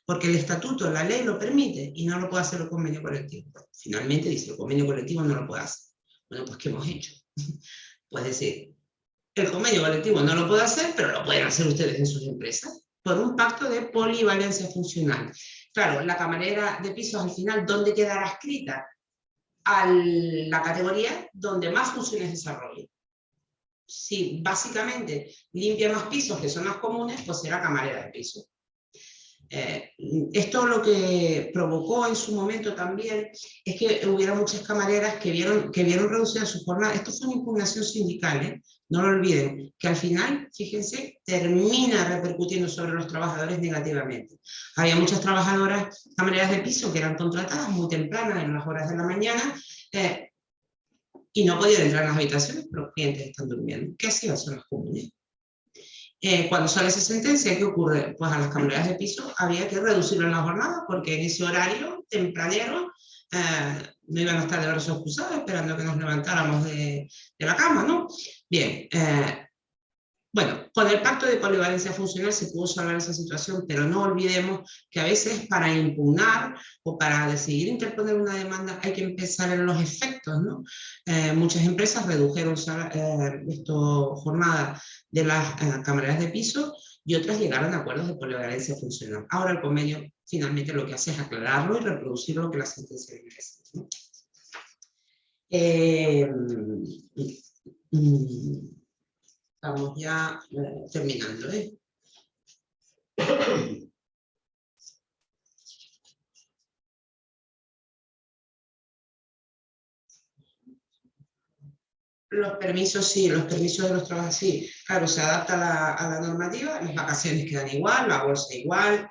porque el estatuto, la ley lo permite, y no lo puede hacer el convenio colectivo. Finalmente dice, el convenio colectivo no lo puede hacer. Bueno, pues ¿qué hemos hecho? Pues decir, el convenio colectivo no lo puede hacer, pero lo pueden hacer ustedes en sus empresas, por un pacto de polivalencia funcional. Claro, la camarera de pisos al final, ¿dónde quedará escrita? A la categoría donde más funciones desarrolle. Si básicamente limpia más pisos que zonas comunes, pues será camarera de pisos. Esto lo que provocó en su momento también es que hubiera muchas camareras que vieron reducida su jornada. Esto fue una impugnación sindical, no lo olviden, que al final, fíjense, termina repercutiendo sobre los trabajadores negativamente. Había muchas trabajadoras, camareras de piso, que eran contratadas muy tempranas, en las horas de la mañana, y no podían entrar en las habitaciones, pero los clientes están durmiendo. ¿Qué hacían? Son las comunes. Cuando sale esa sentencia, ¿qué ocurre? Pues a las camareras de piso había que reducirlo en la jornada, porque en ese horario tempranero no iban a estar de brazos cruzados esperando que nos levantáramos de la cama, ¿no? Bien, bueno, con el pacto de polivalencia funcional se pudo salvar esa situación, pero no olvidemos que a veces para impugnar o para decidir interponer una demanda hay que empezar en los efectos, ¿no? Muchas empresas redujeron jornada de las camareras de piso y otras llegaron a acuerdos de polivalencia funcional. Ahora el convenio finalmente lo que hace es aclararlo y reproducir lo que la sentencia dice, ¿no? Estamos ya terminando, ¿eh? Los permisos sí, los permisos de los trabajadores sí. Claro, se adapta a la normativa, las vacaciones quedan igual, la bolsa igual,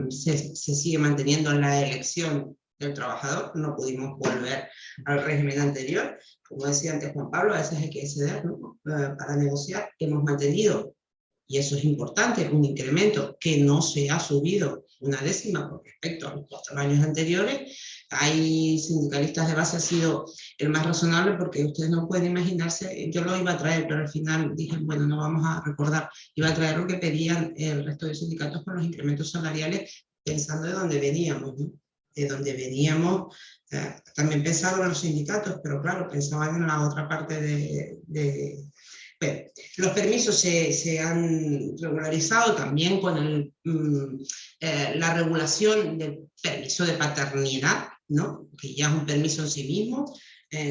se sigue manteniendo la elección del trabajador, no pudimos volver al régimen anterior. Como decía antes Juan Pablo, a veces hay que ceder, ¿no? Para negociar. Hemos mantenido, y eso es importante, un incremento que no se ha subido una décima con respecto a los 4 años anteriores. Hay sindicalistas de base, ha sido el más razonable, porque ustedes no pueden imaginarse, yo lo iba a traer, pero al final dije, bueno, no vamos a recordar, iba a traer lo que pedían el resto de sindicatos con los incrementos salariales, pensando de dónde veníamos, ¿no? De dónde veníamos, también pensaban los sindicatos, pero claro, pensaban en la otra parte Bueno, los permisos se han regularizado también con la regulación del permiso de paternidad, ¿no? Que ya es un permiso en sí mismo,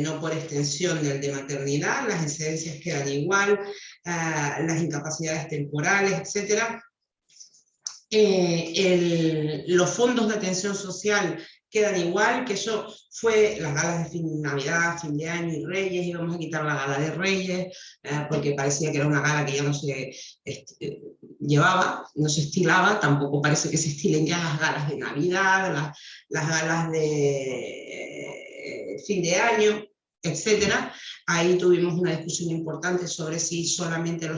no por extensión del de maternidad, las excedencias quedan igual, las incapacidades temporales, etc. Los fondos de atención social quedan igual, que eso fue las galas de Navidad, fin de año y Reyes, íbamos a quitar la gala de Reyes, porque parecía que era una gala que ya no se llevaba, no se estilaba, tampoco parece que se estilen ya las galas de Navidad, las galas de fin de año, etcétera. Ahí tuvimos una discusión importante sobre si solamente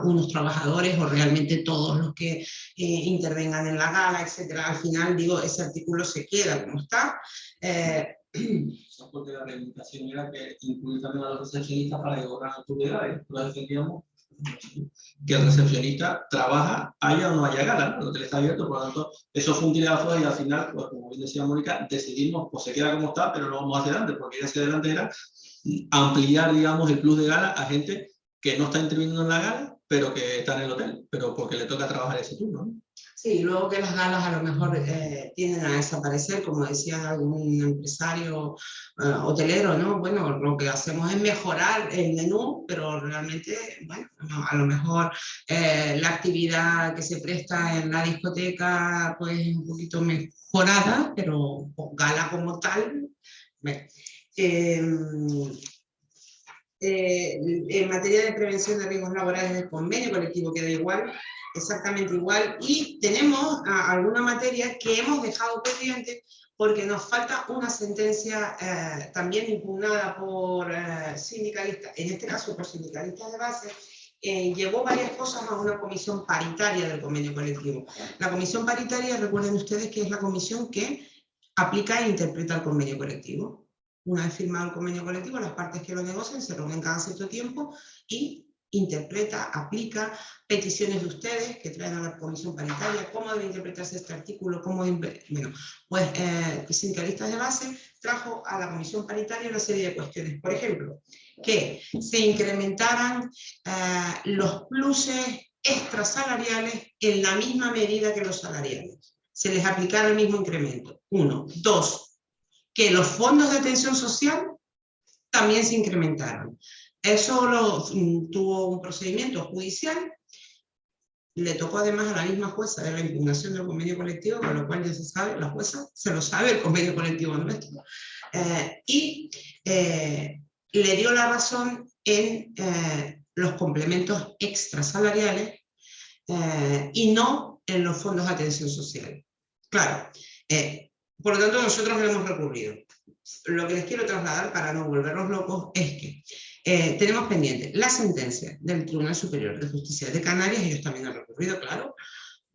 unos trabajadores o realmente todos los que intervengan en la gala, etcétera. Al final, digo, ese artículo se queda como está. Porque la reivindicación era que incluir también a los recepcionistas para que cobraran tu edad, lo defendíamos, que el recepcionista trabaja, haya o no haya gala, ¿no? El hotel está abierto, por lo tanto, eso fue un tirazo y al final, pues, como bien decía Mónica, decidimos, pues se queda como está, pero lo vamos hacia adelante, porque ir hacia adelante era ampliar, digamos, el plus de gala a gente que no está interviniendo en la gala, pero que está en el hotel, pero porque le toca trabajar ese turno, ¿no? Sí, luego que las galas a lo mejor tienden a desaparecer, como decía algún empresario hotelero, ¿no? Bueno, lo que hacemos es mejorar el menú, pero realmente, bueno, a lo mejor la actividad que se presta en la discoteca pues es un poquito mejorada, pero gala como tal. Bueno, en materia de prevención de riesgos laborales, el convenio colectivo queda igual, exactamente igual, y tenemos alguna materia que hemos dejado pendiente porque nos falta una sentencia también impugnada por sindicalistas, en este caso por sindicalistas de base. Llevó varias cosas a una comisión paritaria del convenio colectivo. La comisión paritaria, recuerden ustedes que es la comisión que aplica e interpreta el convenio colectivo. Una vez firmado el convenio colectivo, las partes que lo negocian se reúnen cada cierto tiempo y interpreta, aplica peticiones de ustedes que traen a la comisión paritaria, cómo debe interpretarse este artículo, cómo debe, bueno, pues sindicalistas de base trajo a la comisión paritaria una serie de cuestiones. Por ejemplo, que se incrementaran los pluses extrasalariales en la misma medida que los salariales. Se les aplicara el mismo incremento. 1. 2. Que los fondos de atención social también se incrementaron. Eso tuvo un procedimiento judicial, le tocó además a la misma jueza de la impugnación del convenio colectivo, con lo cual ya se sabe, la jueza se lo sabe, el convenio colectivo nuestro, le dio la razón en los complementos extrasalariales y no en los fondos de atención social. Claro, por lo tanto nosotros le hemos recurrido. Lo que les quiero trasladar para no volvernos locos es que tenemos pendiente la sentencia del Tribunal Superior de Justicia de Canarias, ellos también han recurrido, claro,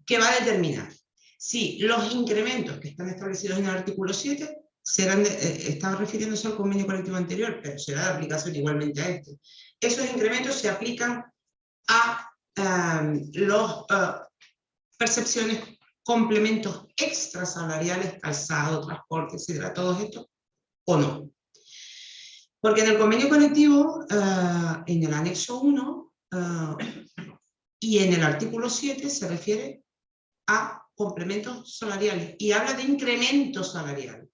que va a determinar si los incrementos que están establecidos en el artículo 7 serán estaba refiriéndose al convenio colectivo anterior, pero será de aplicación igualmente a este. Esos incrementos se aplican a los percepciones, complementos extrasalariales, calzado, transporte, etcétera, todos estos, o no. Porque en el convenio colectivo, en el anexo 1 y en el artículo 7 se refiere a complementos salariales y habla de incremento salarial.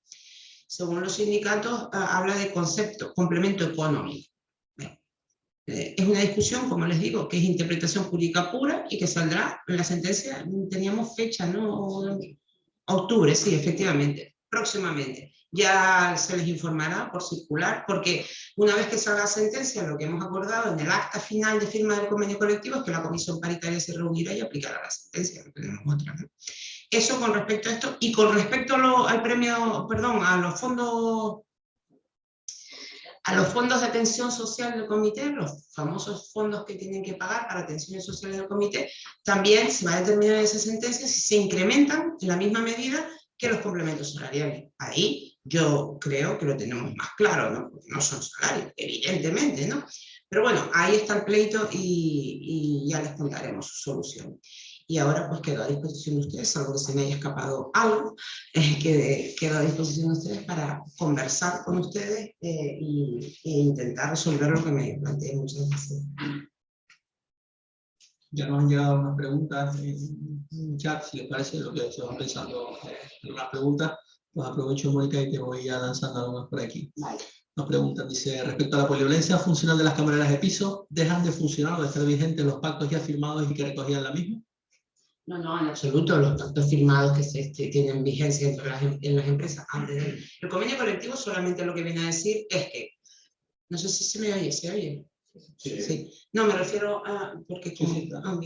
Según los sindicatos, habla de concepto, complemento económico. Es una discusión, como les digo, que es interpretación jurídica pura y que saldrá en la sentencia, teníamos fecha, ¿no? Octubre, sí, efectivamente, próximamente. Ya se les informará por circular, porque una vez que salga la sentencia, lo que hemos acordado en el acta final de firma del convenio colectivo es que la comisión paritaria se reunirá y aplicará la sentencia, no tenemos otra, ¿no? Eso con respecto a esto, y con respecto al premio, perdón, a los fondos de atención social del comité, los famosos fondos que tienen que pagar para atenciones sociales del comité, también se va a determinar en esa sentencia si se incrementan en la misma medida que los complementos salariales. Ahí yo creo que lo tenemos más claro, ¿no? Porque no son salarios, evidentemente, ¿no? Pero bueno, ahí está el pleito y ya les contaremos su solución. Y ahora pues quedo a disposición de ustedes, salvo que se me haya escapado algo, quedo a disposición de ustedes para conversar con ustedes e intentar resolver lo que me planteé. Muchas gracias. Ya nos han llegado unas preguntas en chat, si les parece, lo que se van pensando en las preguntas, pues aprovecho, Mónica, y te voy ya lanzando algunas por aquí. Vale. Nos preguntan, dice, respecto a la polivalencia funcional de las camareras de piso, ¿dejan de funcionar o de estar vigentes los pactos ya firmados y que recogían la misma? No, no, en absoluto, los pactos firmados que tienen vigencia en las empresas. El convenio colectivo solamente lo que viene a decir es que, no sé si se me oye, ¿se oye? Sí. Sí. No, me refiero a, porque como, lo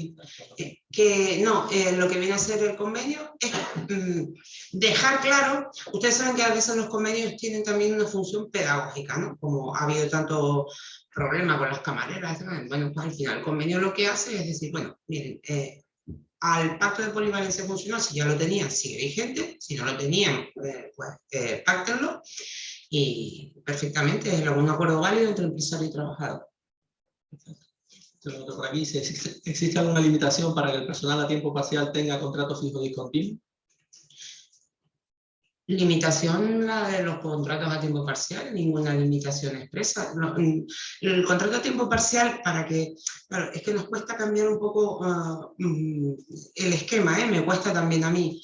que viene a hacer el convenio es dejar claro, ustedes saben que a veces los convenios tienen también una función pedagógica, ¿no? Como ha habido tanto problema con las camareras, bueno, pues al final el convenio lo que hace es decir, bueno, miren, al pacto de polivalencia funcional, si ya lo tenían, sigue vigente, si no lo tenían, pues páctenlo, y perfectamente es un acuerdo válido entre empresario y trabajador. Por aquí dice, ¿existe alguna limitación para que el personal a tiempo parcial tenga contrato fijo discontinuo? Limitación la de los contratos a tiempo parcial, ninguna limitación expresa. El contrato a tiempo parcial, claro, es que nos cuesta cambiar un poco el esquema, me cuesta también a mí.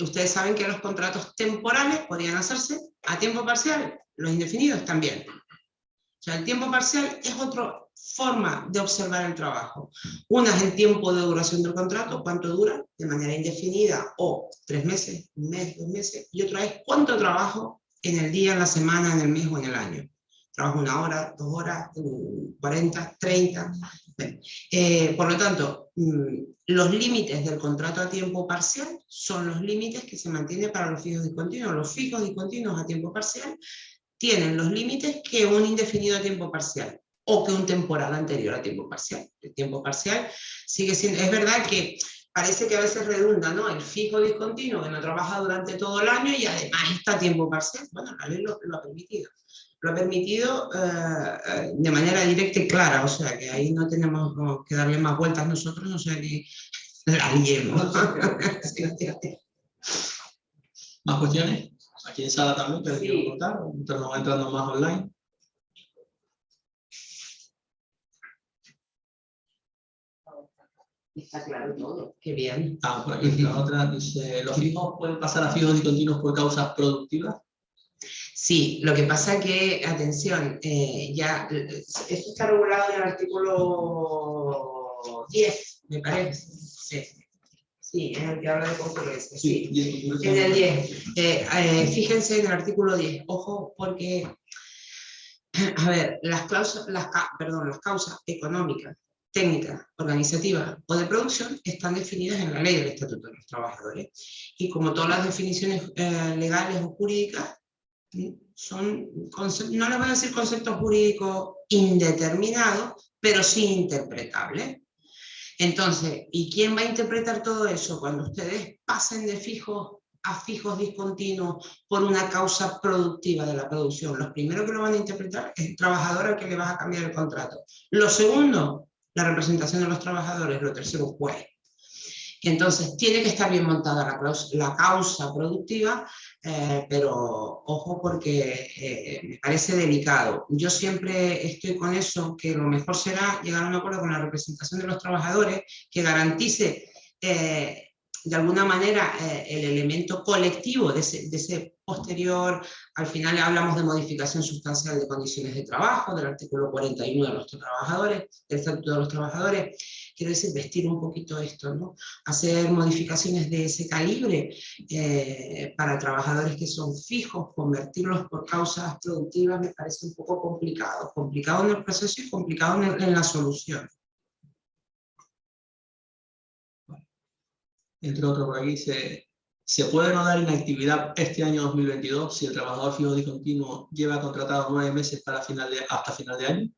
Ustedes saben que los contratos temporales podrían hacerse a tiempo parcial, los indefinidos también. O sea, el tiempo parcial es otra forma de observar el trabajo. Una es el tiempo de duración del contrato, cuánto dura de manera indefinida, o 3 meses, 1 mes, 2 meses, y otra es cuánto trabajo en el día, en la semana, en el mes o en el año. Trabajo 1 hora, 2 horas, 40, 30. Por lo tanto, los límites del contrato a tiempo parcial son los límites que se mantienen para los fijos discontinuos. Los fijos discontinuos a tiempo parcial tienen los límites que un indefinido a tiempo parcial o que un temporal anterior a tiempo parcial. El tiempo parcial sigue siendo, es verdad que parece que a veces redunda, ¿no? El fijo discontinuo que no trabaja durante todo el año y además está a tiempo parcial. Bueno, la ley lo ha permitido. Lo ha permitido de manera directa y clara, o sea que ahí no tenemos que darle más vueltas nosotros, no sé ni la liemos. ¿Más cuestiones? Aquí en sala también, que les quiero Sí. contar, entonces nos va entrando más online. Está claro todo, qué bien. Por aquí la otra dice, ¿los fijos pueden pasar a fijos discontinuos por causas productivas? Sí, lo que pasa que, atención, esto está regulado en el artículo 10, me parece. Sí, en el que habla de concurrencia. Sí. En el 10. Fíjense en el artículo 10. Ojo, porque, a ver, las causas económicas, técnicas, organizativas o de producción están definidas en la ley del Estatuto de los Trabajadores. Y como todas las definiciones legales o jurídicas, son, no les voy a decir conceptos jurídicos indeterminados, pero sí interpretables. Entonces, ¿y quién va a interpretar todo eso? Cuando ustedes pasen de fijos a fijos discontinuos por una causa productiva de la producción, los primeros que lo van a interpretar es el trabajador al que le vas a cambiar el contrato. Lo segundo, la representación de los trabajadores. Lo tercero, un juez. Entonces, tiene que estar bien montada la causa productiva, pero ojo porque me parece delicado. Yo siempre estoy con eso, que lo mejor será llegar a un acuerdo con la representación de los trabajadores que garantice de alguna manera el elemento colectivo de ese posterior. Al final hablamos de modificación sustancial de condiciones de trabajo, del artículo 41 de los trabajadores, del Estatuto de los Trabajadores. Quiero decir, vestir un poquito esto, ¿no? Hacer modificaciones de ese calibre para trabajadores que son fijos, convertirlos por causas productivas me parece un poco complicado en el proceso y complicado en la solución. Entre otros, por aquí ¿se puede no dar inactividad este año 2022 si el trabajador fijo discontinuo lleva contratado 9 meses hasta final de año?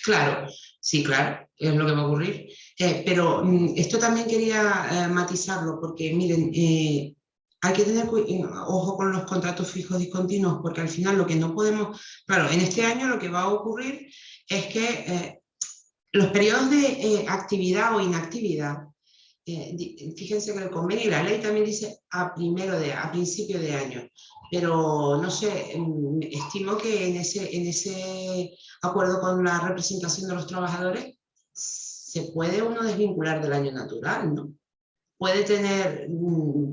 Claro, sí, claro, es lo que va a ocurrir. Pero esto también quería matizarlo, porque miren, hay que tener ojo con los contratos fijos discontinuos, porque al final lo que no podemos... Claro, en este año lo que va a ocurrir es que los periodos de actividad o inactividad, fíjense que el convenio y la ley también dice a principio de año, pero no sé, estimo que en ese acuerdo con la representación de los trabajadores se puede uno desvincular del año natural, ¿no? Puede tener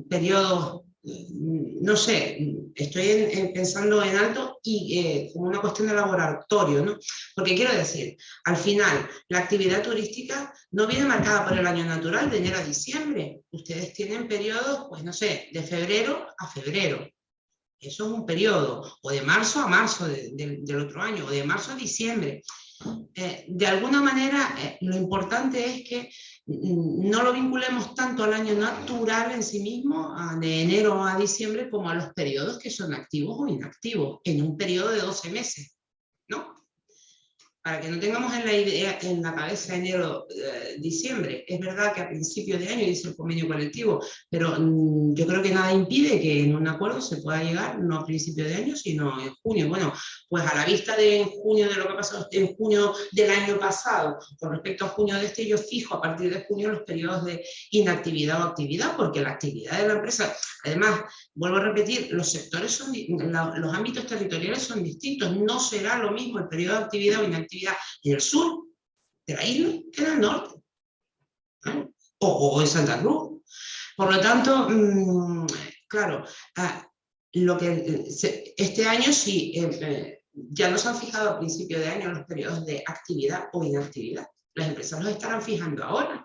periodos, no sé, estoy pensando en alto y como una cuestión de laboratorio, ¿no? Porque quiero decir, al final, la actividad turística no viene marcada por el año natural de enero a diciembre. Ustedes tienen periodos, pues no sé, de febrero a febrero. Eso es un periodo, o de marzo a marzo del otro año, o de marzo a diciembre. De alguna manera, lo importante es que no lo vinculemos tanto al año natural en sí mismo, de enero a diciembre, como a los periodos que son activos o inactivos, en un periodo de 12 meses, ¿no? para que no tengamos en la cabeza enero, diciembre. Es verdad que a principio de año dice el convenio colectivo, pero yo creo que nada impide que en un acuerdo se pueda llegar, no a principio de año, sino en junio. Bueno, pues a la vista de en junio de lo que pasó en junio del año pasado, con respecto a junio de este, yo fijo a partir de junio los periodos de inactividad o actividad, porque la actividad de la empresa, además, vuelvo a repetir, los sectores son, los ámbitos territoriales son distintos, no será lo mismo el periodo de actividad o inactividad en el sur de la isla que en el norte, ¿no? o en Santa Cruz. Por lo tanto, claro, este año sí, ya nos han fijado a principio de año los periodos de actividad o inactividad. Las empresas los estarán fijando ahora,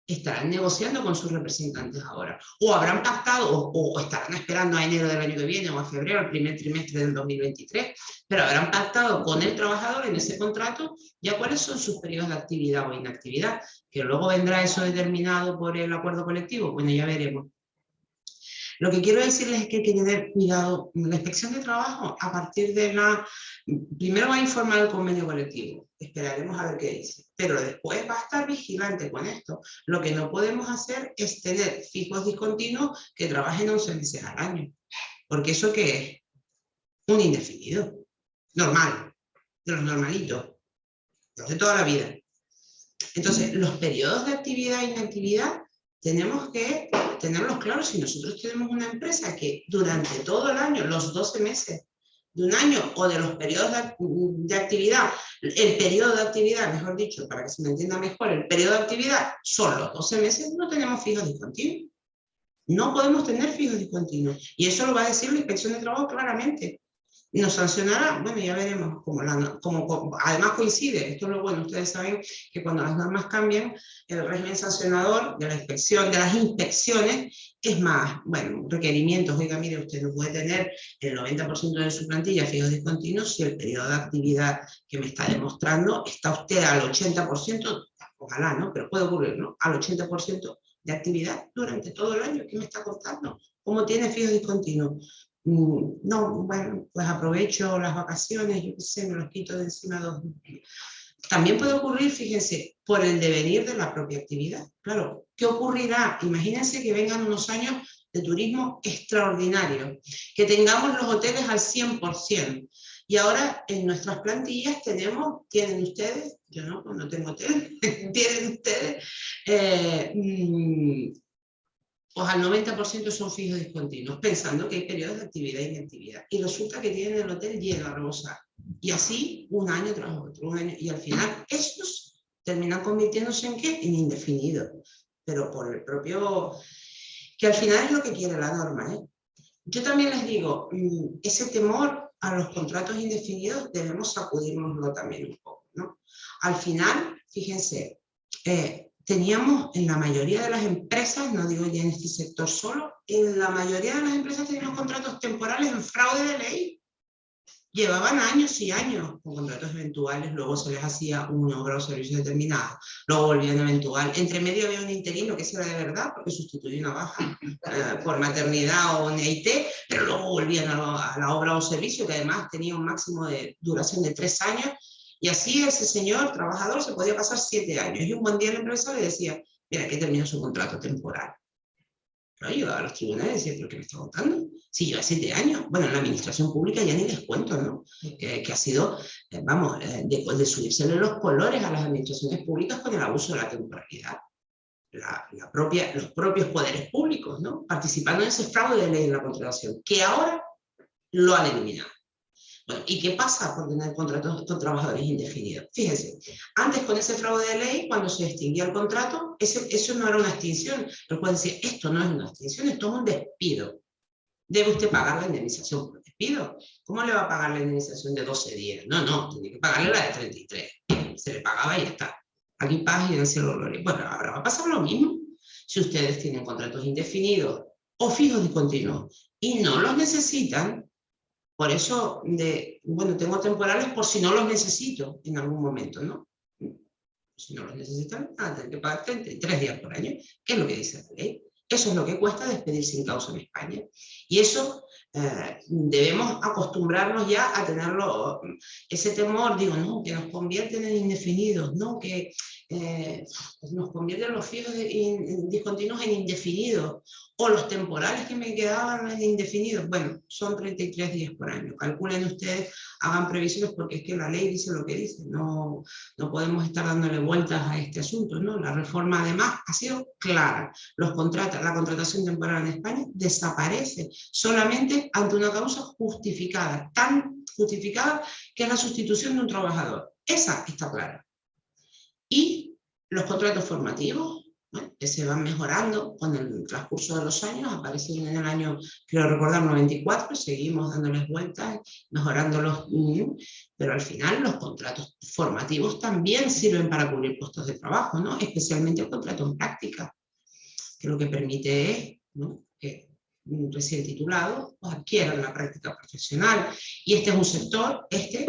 estarán negociando con sus representantes ahora, o habrán pactado, o estarán esperando a enero del año que viene, o a febrero, el primer trimestre del 2023, pero habrán pactado con el trabajador en ese contrato ya cuáles son sus periodos de actividad o inactividad, que luego vendrá eso determinado por el acuerdo colectivo, bueno, ya veremos. Lo que quiero decirles es que hay que tener cuidado. La inspección de trabajo, a partir de primero va a informar el convenio colectivo, esperaremos a ver qué dice, pero después va a estar vigilante con esto. Lo que no podemos hacer es tener fijos discontinuos que trabajen 11 meses al año, porque ¿eso qué es? Un indefinido, normal, de los normalitos, los de toda la vida. Entonces, los periodos de actividad e inactividad tenemos que tenerlos claros. Si nosotros tenemos una empresa que durante todo el año, los 12 meses de un año o de los periodos de actividad, el periodo de actividad, mejor dicho, para que se me entienda mejor, el periodo de actividad son los 12 meses, no tenemos fijos discontinuos. No podemos tener fijos discontinuos. Y eso lo va a decir la Inspección de Trabajo claramente. Nos sancionará, bueno, ya veremos, además coincide, esto es lo bueno, ustedes saben que cuando las normas cambian, el régimen sancionador de la inspección, de las inspecciones, es más, bueno, requerimientos, oiga, mire, usted no puede tener el 90% de su plantilla fijos discontinuos si el periodo de actividad que me está demostrando está usted al 80%, ojalá, ¿no? Pero puede ocurrir, ¿no? Al 80% de actividad durante todo el año, ¿qué me está contando? ¿Cómo tiene fijos discontinuos? No, bueno, pues aprovecho las vacaciones, yo qué sé, me los quito de encima 2 días. También puede ocurrir, fíjense, por el devenir de la propia actividad. Claro, ¿qué ocurrirá? Imagínense que vengan unos años de turismo extraordinario, que tengamos los hoteles al 100%. Y ahora en nuestras plantillas tienen ustedes, yo no tengo hotel, tienen ustedes, pues al 90% son fijos discontinuos, pensando que hay periodos de actividad e inactividad. Y resulta que tienen el hotel lleno a rebosar. Y así un año tras otro, un año. Y al final estos terminan convirtiéndose en ¿qué? En indefinidos. Pero por el propio... que al final es lo que quiere la norma, ¿eh? Yo también les digo, ese temor a los contratos indefinidos debemos sacudírnoslo también un poco, ¿no? Al final, fíjense, teníamos en la mayoría de las empresas, no digo ya en este sector solo, en la mayoría de las empresas teníamos contratos temporales en fraude de ley. Llevaban años y años con contratos eventuales, luego se les hacía una obra o servicio determinado, luego volvían eventual. Entre medio había un interino que ese era de verdad, porque sustituía una baja por maternidad o NIT, pero luego volvían a la obra o servicio, que además tenía un máximo de duración de 3 años, y así ese señor trabajador se podía pasar 7 años. Y un buen día la empresa le decía, mira, que terminó su contrato temporal. Pero yo a los tribunales decía, ¿pero qué me está contando? Si lleva 7 años. Bueno, en la administración pública ya ni les cuento, ¿no? Que ha sido, vamos, de subírsele los colores a las administraciones públicas con el abuso de la temporalidad. Los propios poderes públicos, ¿no? Participando en ese fraude de ley en la contratación, que ahora lo han eliminado. Bueno, ¿y qué pasa por tener contratos con trabajadores indefinidos? Fíjense, antes con ese fraude de ley, cuando se extinguía el contrato, eso no era una extinción. Pero pueden decir, esto no es una extinción, esto es un despido. ¿Debe usted pagar la indemnización por despido? ¿Cómo le va a pagar la indemnización de 12 días? No, tiene que pagarle la de 33. Se le pagaba y ya está. Aquí paz y en el cielo gloria. Bueno, ahora va a pasar lo mismo. Si ustedes tienen contratos indefinidos o fijos discontinuos y no los necesitan, por eso, bueno, tengo temporales por si no los necesito en algún momento, ¿no? Si no los necesitan, tener que pagar 33 días por año, que es lo que dice la ley. Eso es lo que cuesta despedir sin causa en España. Y eso debemos acostumbrarnos ya a tenerlo, ese temor, digo, no, que nos convierten en indefinidos, no, que nos convierten los fijos discontinuos en indefinidos, o los temporales que me quedaban en indefinidos. Bueno, son 33 días por año. Calculen ustedes, hagan previsiones, porque es que la ley dice lo que dice. No podemos estar dándole vueltas a este asunto, ¿no? La reforma, además, ha sido clara. La contratación temporal en España desaparece solamente ante una causa justificada, tan justificada que es la sustitución de un trabajador. Esa está clara. Y los contratos formativos, ¿no?, que se van mejorando con el transcurso de los años, aparecieron en el año, quiero recordar, 94, seguimos dándoles vueltas, mejorándolos, pero al final los contratos formativos también sirven para cubrir puestos de trabajo, ¿no?, especialmente el contrato en práctica, que lo que permite es, ¿no?, que un recién titulado adquieran la práctica profesional, y este es un sector que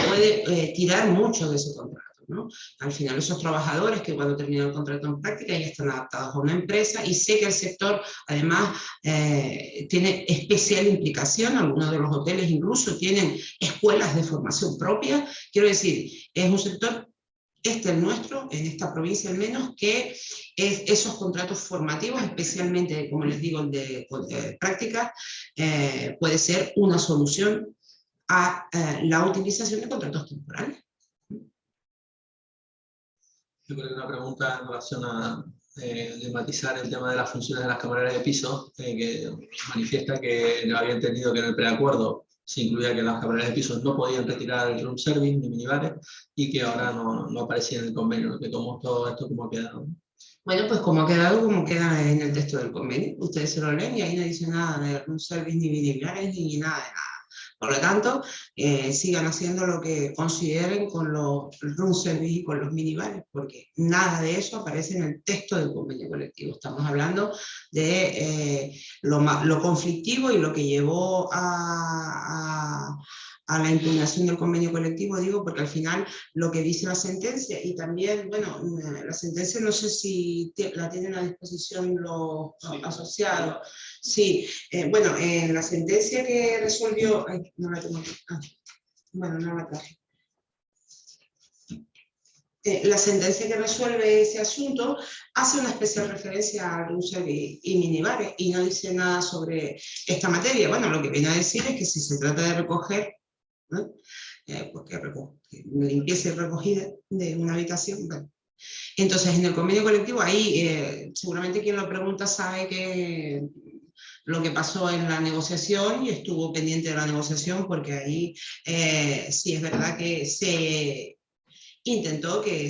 puede tirar mucho de ese contrato, ¿no? Al final, esos trabajadores que cuando terminan el contrato en práctica ya están adaptados a una empresa, y sé que el sector además tiene especial implicación. Algunos de los hoteles incluso tienen escuelas de formación propia. Quiero decir, es un sector, el nuestro, en esta provincia al menos, que esos contratos formativos, especialmente, como les digo, el de práctica, puede ser una solución a la utilización de contratos temporales. Yo creo que una pregunta en relación a de matizar el tema de las funciones de las camareras de piso, que manifiesta que había entendido que en el preacuerdo se incluía que las camareras de pisos no podían retirar el room service ni minibares, y que ahora no aparecía en el convenio. Que como todo esto como ha quedado. Bueno, pues como ha quedado, como queda en el texto del convenio. Ustedes se lo leen y ahí no dice nada de room service, ni minibares, ni nada de nada. Por lo tanto, sigan haciendo lo que consideren con los room service y con los minibares, porque nada de eso aparece en el texto del convenio colectivo. Estamos hablando de lo conflictivo y lo que llevó a la impugnación del convenio colectivo, digo, porque al final lo que dice la sentencia, y también, bueno, la sentencia no sé si la tienen a disposición los asociados. Sí, bueno, en la sentencia que resolvió, no la tengo aquí, bueno, no la traje. La sentencia que resuelve ese asunto hace una especial referencia a room service y minibares, y no dice nada sobre esta materia. Bueno, lo que viene a decir es que si se trata de recoger, ¿no?, porque limpieza y recogida de una habitación, bueno. Entonces, en el convenio colectivo, ahí seguramente quien lo pregunta sabe que lo que pasó en la negociación, y estuvo pendiente de la negociación, porque ahí sí es verdad que se intentó que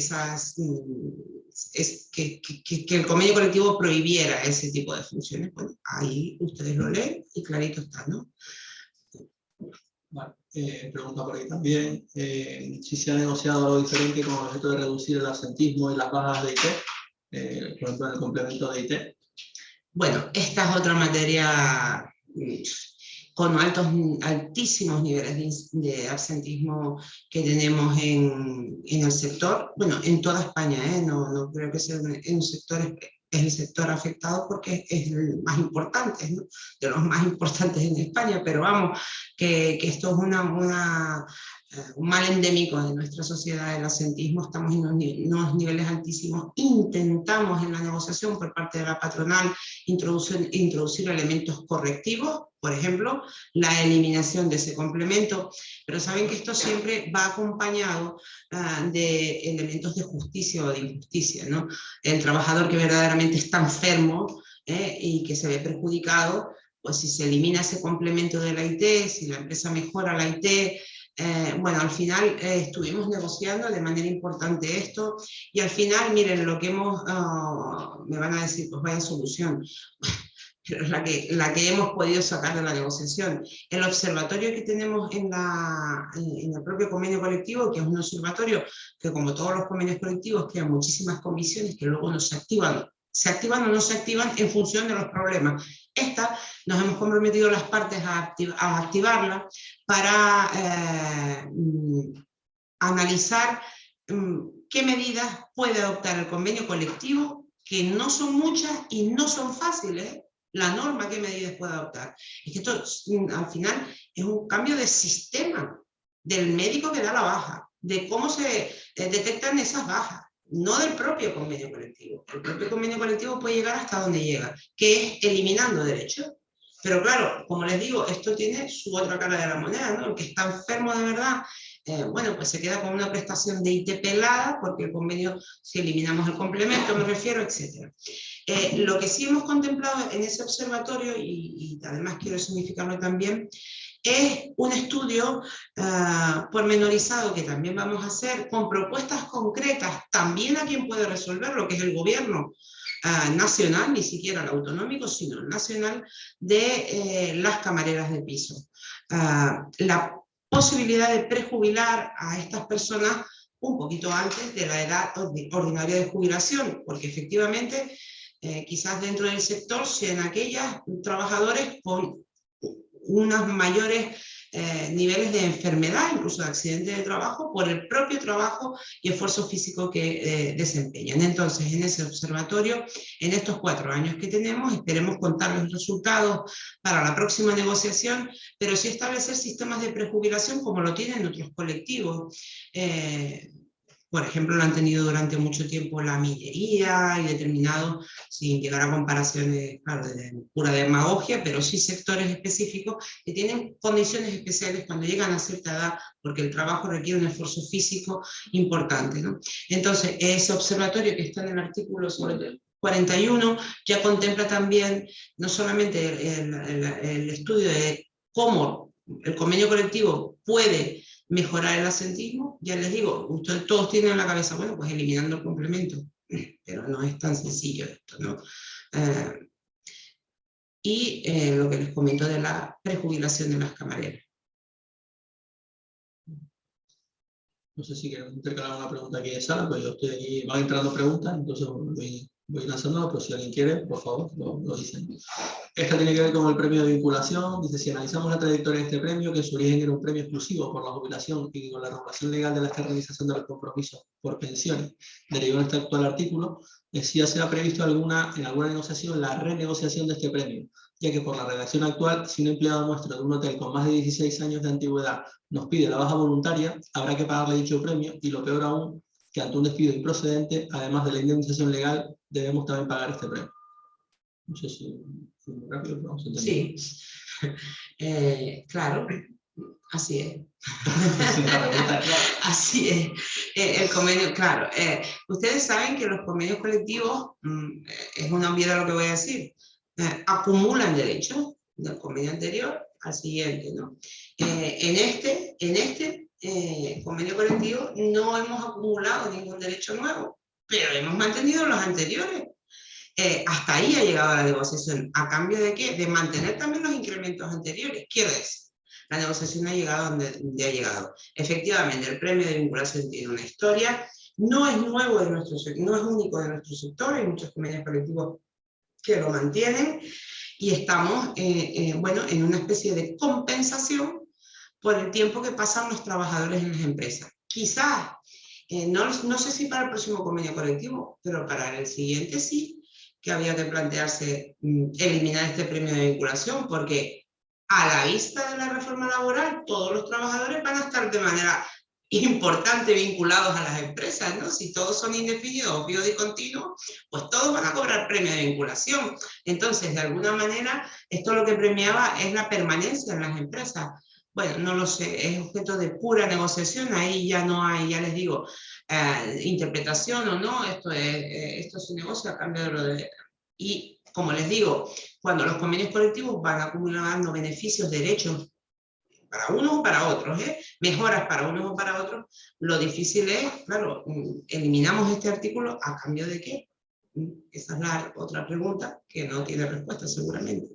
que el convenio colectivo prohibiera ese tipo de funciones. Bueno, ahí ustedes lo leen y clarito está, ¿no? Vale. Pregunta por ahí también, si se ha negociado algo diferente con el objeto de reducir el absentismo y las bajas de IT, por ejemplo en el complemento de IT. Bueno, esta es otra materia con altísimos niveles de absentismo que tenemos en el sector, bueno, en toda España, no creo que sea en un sector, es el sector afectado porque es el más importante, ¿no?, de los más importantes en España, pero vamos, que esto es un mal endémico de nuestra sociedad, el absentismo. Estamos en unos niveles altísimos. Intentamos en la negociación por parte de la patronal introducir elementos correctivos, por ejemplo, la eliminación de ese complemento, pero saben que esto siempre va acompañado de elementos de justicia o de injusticia, ¿no? El trabajador que verdaderamente está enfermo y que se ve perjudicado, pues si se elimina ese complemento de la IT, si la empresa mejora la IT, bueno, al final estuvimos negociando de manera importante esto, y al final, miren, lo que hemos, me van a decir, pues vaya solución, pero es la que hemos podido sacar de la negociación. El observatorio que tenemos en el propio convenio colectivo, que es un observatorio que, como todos los convenios colectivos, crean muchísimas comisiones que luego no se activan o no se activan en función de los problemas. Esta nos hemos comprometido las partes a activarla para analizar qué medidas puede adoptar el convenio colectivo que no son muchas y no son fáciles, la norma qué medidas puede adoptar. Es que esto al final es un cambio de sistema del médico que da la baja, de cómo se detectan esas bajas, no del propio convenio colectivo. El propio convenio colectivo puede llegar hasta donde llega, que es eliminando derechos. Pero claro, como les digo, esto tiene su otra cara de la moneda, ¿no? El que está enfermo de verdad, bueno, pues se queda con una prestación de IT pelada, porque el convenio, si eliminamos el complemento, me refiero, etc. Lo que sí hemos contemplado en ese observatorio, y además quiero significarlo también, es un estudio pormenorizado que también vamos a hacer con propuestas concretas, también a quien puede resolverlo, que es el gobierno nacional, ni siquiera el autonómico, sino el nacional, de las camareras de piso. La posibilidad de prejubilar a estas personas un poquito antes de la edad ordinaria de jubilación, porque efectivamente quizás dentro del sector sean aquellas trabajadores con unos mayores niveles de enfermedad, incluso de accidente de trabajo, por el propio trabajo y esfuerzo físico que desempeñan. Entonces, en ese observatorio, en estos 4 años que tenemos, esperemos contar los resultados para la próxima negociación, pero sí establecer sistemas de prejubilación como lo tienen otros colectivos. Por ejemplo, lo han tenido durante mucho tiempo la minería y determinados, sin llegar a comparaciones, claro, de pura demagogia, pero sí sectores específicos que tienen condiciones especiales cuando llegan a cierta edad, porque el trabajo requiere un esfuerzo físico importante, ¿no? Entonces, ese observatorio que está en el artículo 41 ya contempla también no solamente el estudio de cómo el convenio colectivo puede mejorar el asentismo, ya les digo, ustedes todos tienen en la cabeza, bueno, pues eliminando el complemento, pero no es tan sencillo esto, ¿no? Y lo que les comento de la prejubilación de las camareras. No sé si quieren intercalar una pregunta aquí de sala, pues yo estoy aquí, van entrando preguntas, entonces voy lanzando, pero si alguien quiere, por favor, lo dicen. Esta tiene que ver con el premio de vinculación. Dice, si analizamos la trayectoria de este premio, que en su origen era un premio exclusivo por la jubilación y con la regulación legal de la externalización de los compromisos por pensiones, derivado en este actual artículo, si ya se ha previsto en alguna negociación la renegociación de este premio, ya que por la redacción actual, si un empleado nuestro de un hotel con más de 16 años de antigüedad nos pide la baja voluntaria, habrá que pagarle dicho premio, y lo peor aún, que ante un despido improcedente, además de la indemnización legal, debemos también pagar este premio. No sé si fue muy rápido, pero vamos a entender. Sí, claro, así es. Así es. El convenio, claro. Ustedes saben que los convenios colectivos, es una obviedad lo que voy a decir, acumulan derechos del convenio anterior al siguiente, ¿no? En este convenio colectivo no hemos acumulado ningún derecho nuevo, pero hemos mantenido los anteriores. Hasta ahí ha llegado la negociación. ¿A cambio de qué? De mantener también los incrementos anteriores. Quiero decir, la negociación ha llegado donde ha llegado. Efectivamente, el premio de vinculación tiene una historia, no es nuevo de nuestro sector, no es único de nuestro sector, hay muchos convenios colectivos que lo mantienen, y estamos bueno, en una especie de compensación por el tiempo que pasan los trabajadores en las empresas. Quizás, no sé si para el próximo convenio colectivo, pero para el siguiente sí, que había que plantearse eliminar este premio de vinculación, porque a la vista de la reforma laboral, todos los trabajadores van a estar de manera importante vinculados a las empresas, ¿no? Si todos son indefinidos, biodiscontinuos, pues todos van a cobrar premio de vinculación. Entonces, de alguna manera, esto lo que premiaba es la permanencia en las empresas. Bueno, no lo sé, es objeto de pura negociación, ahí ya no hay, ya les digo, interpretación o no, esto se negocia a cambio de lo de... Y como les digo, cuando los convenios colectivos van acumulando beneficios, derechos, para unos o para otros, mejoras para unos o para otros, lo difícil es, claro, eliminamos este artículo ¿a cambio de qué? Esa es la otra pregunta que no tiene respuesta seguramente.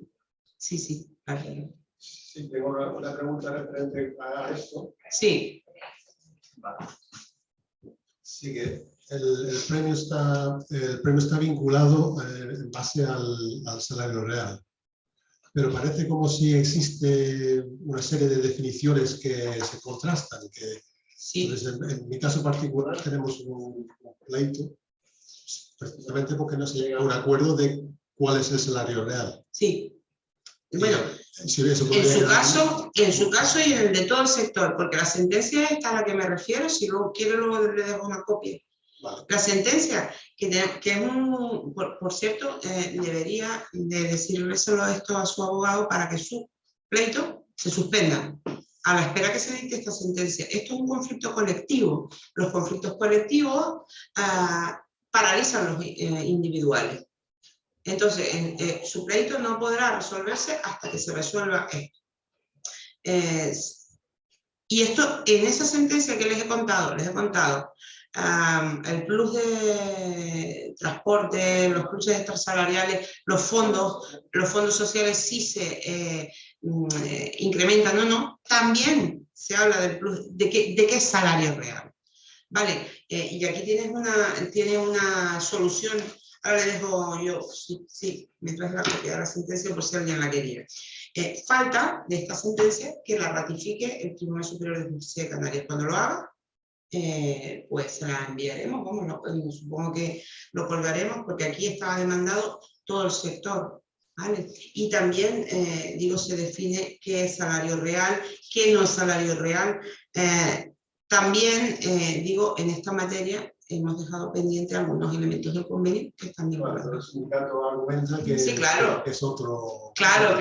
Sí, claro. Sí, tengo una pregunta referente a esto. Sí. Vale. Sí, que el premio está vinculado en base al salario real, pero parece como si existe una serie de definiciones que se contrastan. Sí. Entonces, en mi caso particular tenemos un pleito precisamente porque no se llega a un acuerdo de cuál es el salario real. Sí. Bueno, Si eso en su caso y en el de todo el sector, porque la sentencia esta a la que me refiero, si luego quiero luego le dejo una copia. Vale. La sentencia, que es un, por cierto, debería de decírselo esto a su abogado para que su pleito se suspenda a la espera que se dicte esta sentencia. Esto es un conflicto colectivo. Los conflictos colectivos paralizan los individuales. Entonces, su pleito no podrá resolverse hasta que se resuelva esto. Y esto, en esa sentencia que les he contado, el plus de transporte, los pluses extrasalariales, los fondos sociales sí se incrementan o no, también se habla del plus, de qué es salario real. Vale, y aquí tiene una solución. Ahora le dejo yo, sí, me traes la copia de la sentencia por si alguien la quería. Falta de esta sentencia que la ratifique el Tribunal Superior de Justicia de Canarias. Cuando lo haga, pues la enviaremos, supongo que lo colgaremos, porque aquí estaba demandado todo el sector, ¿vale? Y también, digo, se define qué es salario real, qué no es salario real. También, digo, en esta materia hemos dejado pendiente algunos elementos del convenio que están vinculados. El sindicato argumenta que, sí, claro. Es otro... Claro.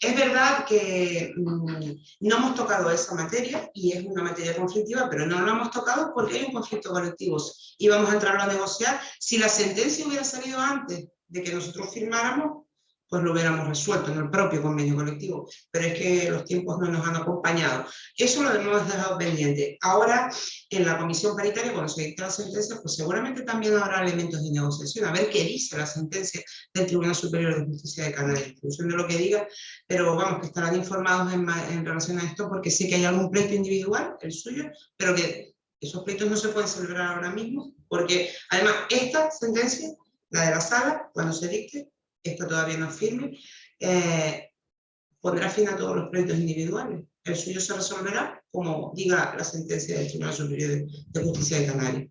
Es verdad que no hemos tocado esa materia y es una materia conflictiva, pero no lo hemos tocado porque hay un conflicto colectivo y vamos a entrar a negociar. Si la sentencia hubiera salido antes de que nosotros firmáramos, pues lo hubiéramos resuelto en el propio convenio colectivo, pero es que los tiempos no nos han acompañado. Eso lo hemos dejado pendiente. Ahora, en la comisión paritaria, cuando se dicte la sentencia, pues seguramente también habrá elementos de negociación, a ver qué dice la sentencia del Tribunal Superior de Justicia de Canarias, en función de lo que diga, pero vamos, que estarán informados en relación a esto, porque sé que hay algún pleito individual, el suyo, pero que esos pleitos no se pueden celebrar ahora mismo, porque además esta sentencia, la de la sala, cuando se dicte, esta todavía no es firme, pondrá fin a todos los pleitos individuales. El suyo se resolverá como diga la sentencia del Tribunal Superior de Justicia de Canarias.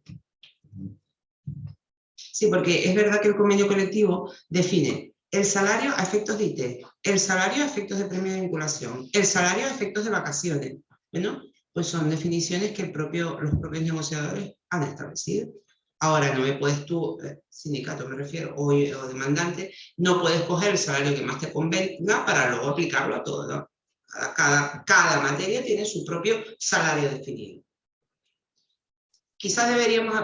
Sí, porque es verdad que el convenio colectivo define el salario a efectos de IT, el salario a efectos de premio de vinculación, el salario a efectos de vacaciones. Bueno, pues son definiciones que los propios negociadores han establecido. Ahora no me puedes tú, sindicato me refiero, o demandante, no puedes coger el salario que más te convenga para luego aplicarlo a todo, ¿no? Cada materia tiene su propio salario definido. Quizás deberíamos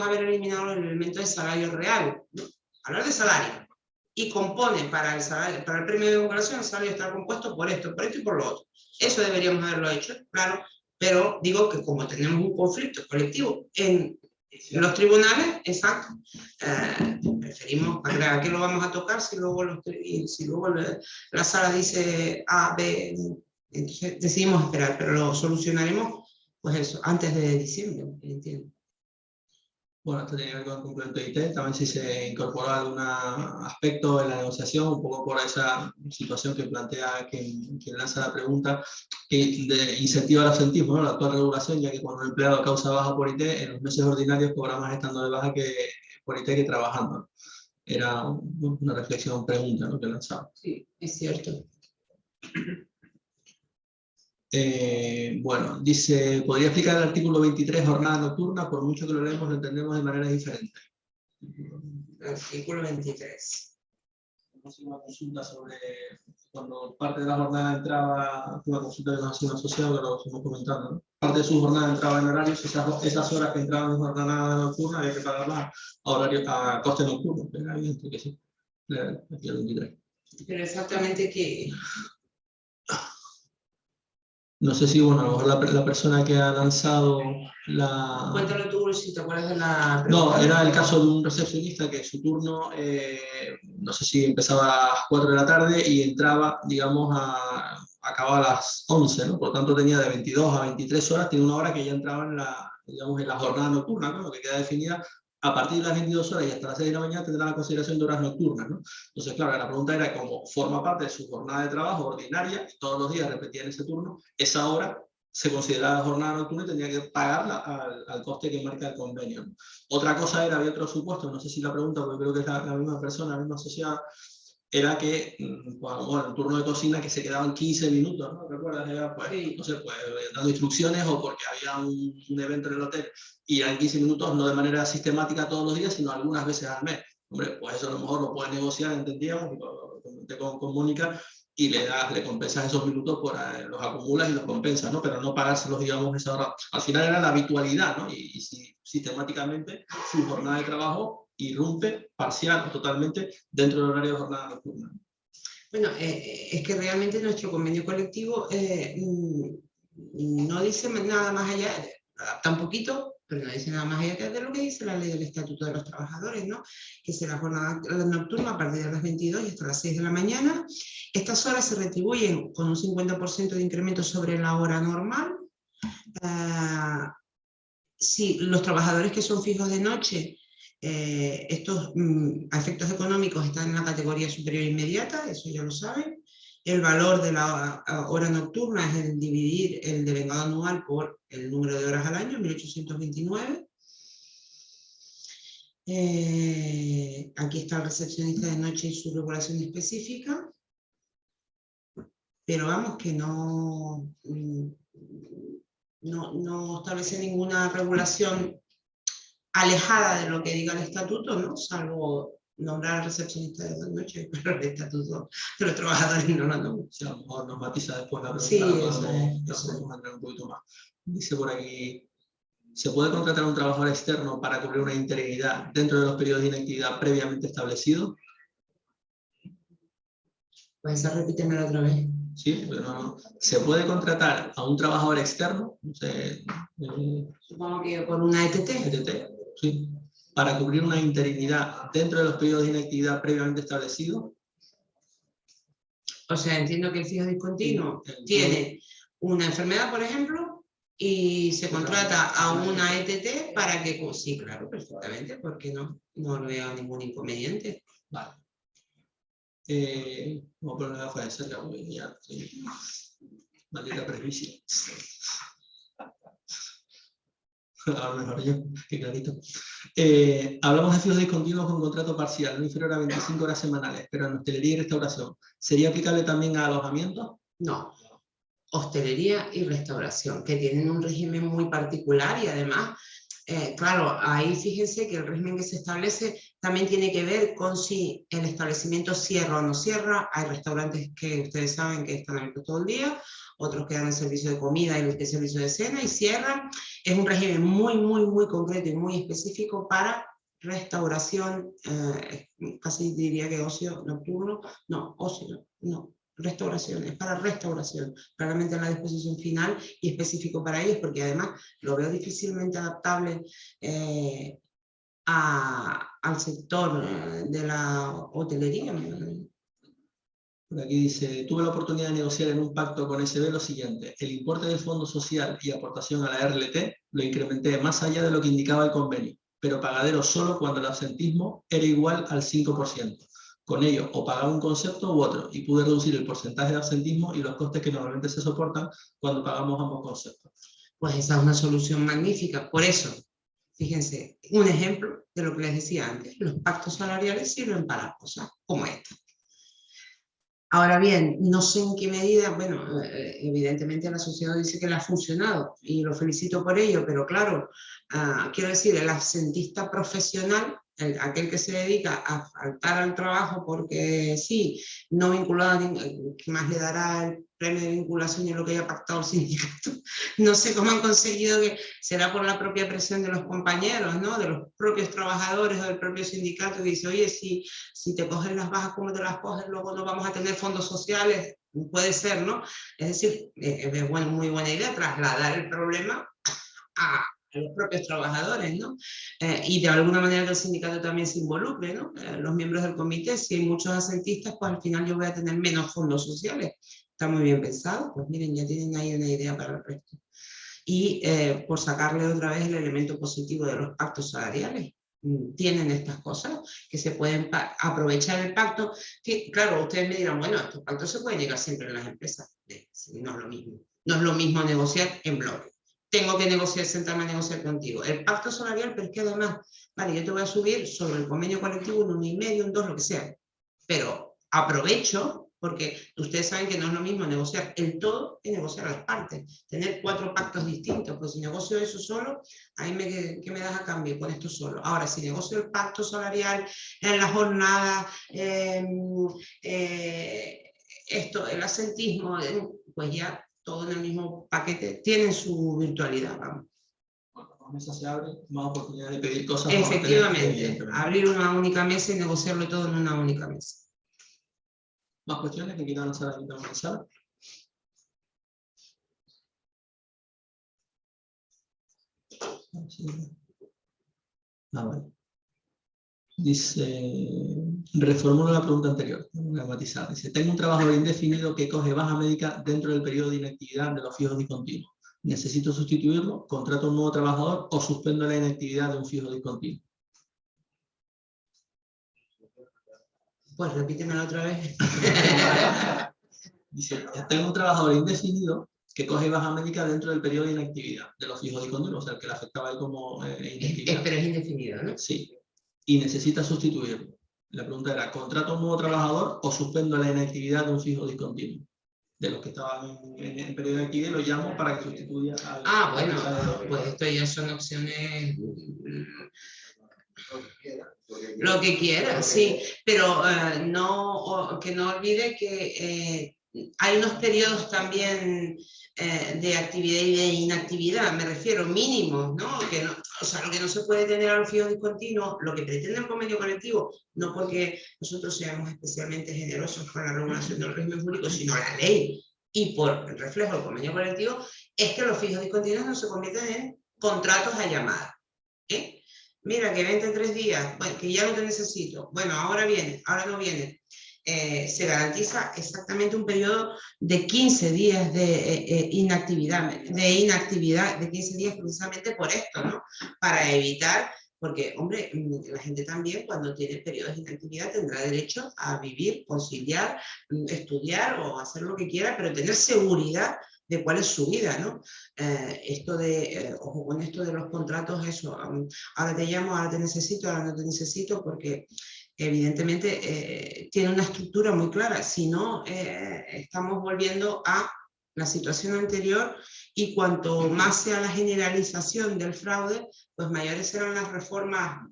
haber eliminado el elemento de salario real, ¿no? Hablar de salario. Y compone para el premio de vinculación, el salario está compuesto por esto y por lo otro. Eso deberíamos haberlo hecho, claro, pero digo que como tenemos un conflicto colectivo en los tribunales, exacto, preferimos, ¿para qué lo vamos a tocar si luego la sala dice A, B? Entonces decidimos esperar, pero lo solucionaremos, pues eso, antes de diciembre, entiendo. Bueno, esto tiene que ver con el complemento de IT, también si se incorporó algún aspecto en la negociación, un poco por esa situación que plantea quien lanza la pregunta, que incentiva el absentismo, ¿no? La actual regulación, ya que cuando un empleado causa baja por IT, en los meses ordinarios cobra más estando de baja por IT que trabajando. Era una reflexión, pregunta, ¿no?, que lanzaba. Sí, es cierto. Bueno, dice, ¿podría explicar el artículo 23, jornada nocturna? Por mucho que lo leemos, lo entendemos de maneras diferentes. Artículo 23. Hicimos una consulta sobre cuando parte de la jornada entraba, una consulta que nos hacía un asociado, que lo fuimos comentando, ¿no? Parte de su jornada entraba en horarios, esas horas que entraban en jornada nocturna había que pagarlas a coste nocturno. Era evidente que sí. Aquí el 23. Pero exactamente qué. No sé si, bueno, a lo mejor la persona que ha lanzado la... Cuéntalo tú si te acuerdas de la pregunta. No, era el caso de un recepcionista que su turno, no sé si empezaba a las 4 de la tarde y entraba, digamos, acababa a las 11, ¿no? Por lo tanto tenía de 22 a 23 horas, tiene una hora que ya entraba en la jornada nocturna, ¿no? Lo que queda definida a partir de las 22 horas y hasta las 6 de la mañana tendrá la consideración de horas nocturnas, ¿no? Entonces, claro, la pregunta era cómo forma parte de su jornada de trabajo ordinaria, y todos los días repetían ese turno, esa hora se consideraba jornada nocturna y tenía que pagarla al coste que marca el convenio. Otra cosa era, había otro supuesto, no sé si la pregunta, porque creo que es la misma persona, la misma sociedad, era que, bueno, el turno de cocina que se quedaban 15 minutos, ¿no? ¿Recuerdas? Era, pues, sí. No sé, pues, dando instrucciones o porque había un evento en el hotel y eran 15 minutos, no de manera sistemática todos los días, sino algunas veces al mes. Hombre, pues eso a lo mejor lo puedes negociar, entendíamos, lo comenté con Mónica, y le compensas esos minutos, los acumulas y los compensas, ¿no? Pero no pagárselos, digamos, esa hora. Al final era la habitualidad, ¿no? Y si sistemáticamente su jornada de trabajo irrumpe parcial o totalmente dentro del horario de jornada nocturna. Bueno, es que realmente nuestro convenio colectivo no dice nada más allá, adapta un poquito, pero no dice nada más allá de lo que dice la ley del Estatuto de los Trabajadores, ¿no? Que será jornada nocturna a partir de las 22 y hasta las 6 de la mañana. Estas horas se retribuyen con un 50% de incremento sobre la hora normal. Si los trabajadores que son fijos de noche, estos a efectos económicos están en la categoría superior inmediata, eso ya lo saben. El valor de la hora nocturna es el dividir el devengado anual por el número de horas al año, 1829. Aquí está el recepcionista de noche y su regulación específica. Pero vamos, que no establece ninguna regulación alejada de lo que diga el estatuto, ¿no? Salvo nombrar al recepcionista de noche, pero el estatuto de los trabajadores no lo nombra. Sí, a lo mejor nos matiza después la pregunta. Sí, eso es. Vamos a entrar un poquito más. Dice por aquí, ¿se puede contratar a un trabajador externo para cubrir una interinidad dentro de los periodos de inactividad previamente establecidos? Pues repítemelo otra vez. Sí, pero no. ¿Se puede contratar a un trabajador externo? No sé, supongo que por una ETT. ETT, sí. Para cubrir una interinidad dentro de los periodos de inactividad previamente establecidos. O sea, entiendo que el fijo discontinuo tiene una enfermedad, por ejemplo, y se contrata a una ETT para que... Sí, claro, perfectamente, porque no veo ningún inconveniente. Vale. Vamos a poner la gafas de cerca, porque ya maldita presbicia. A lo mejor yo, qué clarito. Hablamos de fijos discontinuos con contrato parcial, no inferior a 25 horas semanales, pero en hostelería y restauración. ¿Sería aplicable también a alojamientos? No. Hostelería y restauración, que tienen un régimen muy particular y además, claro, ahí fíjense que el régimen que se establece también tiene que ver con si el establecimiento cierra o no cierra. Hay restaurantes que ustedes saben que están abiertos todo el día, otros que dan el servicio de comida y el servicio de cena y cierran. Es un régimen muy, muy, muy concreto y muy específico para restauración, casi diría que ocio nocturno, no, ocio, no. Restauración, es para restauración, claramente en la disposición final y específico para ellos, porque además lo veo difícilmente adaptable al sector de la hotelería. Por aquí dice, tuve la oportunidad de negociar en un pacto con SB lo siguiente: el importe del fondo social y aportación a la RLT lo incrementé más allá de lo que indicaba el convenio, pero pagadero solo cuando el absentismo era igual al 5%. Con ello, o pagaba un concepto u otro, y pude reducir el porcentaje de absentismo y los costes que normalmente se soportan cuando pagamos ambos conceptos. Pues esa es una solución magnífica. Por eso, fíjense, un ejemplo de lo que les decía antes, los pactos salariales sirven para cosas como esta. Ahora bien, no sé en qué medida, bueno, evidentemente la sociedad dice que le ha funcionado y lo felicito por ello, pero claro, quiero decir, el absentista profesional, aquel que se dedica a faltar al trabajo porque sí, no vinculado, que más le dará el premio de vinculación y lo que haya pactado el sindicato. No sé cómo han conseguido que, será por la propia presión de los compañeros, ¿no? De los propios trabajadores o del propio sindicato, que dice, oye, si te cogen las bajas como te las coges, luego no vamos a tener fondos sociales, puede ser, ¿no? Es decir, es muy buena idea trasladar el problema a los propios trabajadores, ¿no? Y de alguna manera que el sindicato también se involucre, ¿no? Los miembros del comité, si hay muchos asentistas, pues al final yo voy a tener menos fondos sociales. Está muy bien pensado, pues miren, ya tienen ahí una idea para el resto. Y por sacarle otra vez el elemento positivo de los pactos salariales, tienen estas cosas que se pueden aprovechar el pacto, que claro, ustedes me dirán, bueno, estos pactos se pueden llegar siempre en las empresas, no es lo mismo. No es lo mismo negociar en bloque. Tengo que negociar, sentarme a negociar contigo. El pacto salarial, pero es que además, vale, yo te voy a subir sobre el convenio colectivo un 1,5, un 2, lo que sea. Pero aprovecho, porque ustedes saben que no es lo mismo negociar el todo que negociar las partes. Tener 4 pactos distintos, pues si negocio eso solo, ahí ¿qué me das a cambio con esto solo? Ahora, si negocio el pacto salarial en la jornada, esto, el asentismo, pues ya todo en el mismo paquete tiene su virtualidad, vamos. Cuando la mesa se abre, más oportunidad de pedir cosas. Efectivamente, abrir una única mesa y negociarlo todo en una única mesa. ¿Más cuestiones que quieran lanzar aquí en la sala? Ah, vale. Dice, reformulo la pregunta anterior, voy a matizar. Dice, tengo un trabajador indefinido que coge baja médica dentro del periodo de inactividad de los fijos discontinuos. ¿Necesito sustituirlo? ¿Contrato un nuevo trabajador o suspendo la inactividad de un fijo discontinuo? Pues repítemelo otra vez. Dice, tengo un trabajador indefinido que coge baja médica dentro del periodo de inactividad de los fijos discontinuos, o sea, el que le afectaba a él como inactividad. Pero es indefinido, ¿no? Sí. Y necesita sustituirlo. La pregunta era, ¿contrato un nuevo trabajador o suspendo la inactividad de un fijo discontinuo? De los que estaban en el periodo de actividad, lo llamo para que sustituya al... Bueno, pues esto ya son opciones... Lo que quiera, sí, pero que no olvide que hay unos periodos también de actividad y de inactividad, me refiero mínimos, ¿no? O sea, lo que no se puede tener a los fijos discontinuos, lo que pretende el convenio colectivo, no porque nosotros seamos especialmente generosos con la regulación del régimen jurídico, sino la ley, y por el reflejo del convenio colectivo, es que los fijos discontinuos no se convierten en contratos a llamada. Mira, que vente 3 días, bueno, que ya no te necesito, bueno, ahora viene, ahora no viene. Se garantiza exactamente un periodo de 15 días de inactividad, de 15 días precisamente por esto, ¿no? Para evitar, porque, hombre, la gente también cuando tiene periodos de inactividad tendrá derecho a vivir, conciliar, estudiar o hacer lo que quiera, pero tener seguridad de cuál es su vida, ¿no? Ojo con esto de los contratos, eso, ahora te llamo, ahora te necesito, ahora no te necesito, porque evidentemente tiene una estructura muy clara, si no estamos volviendo a la situación anterior y cuanto más sea la generalización del fraude, pues mayores serán las reformas.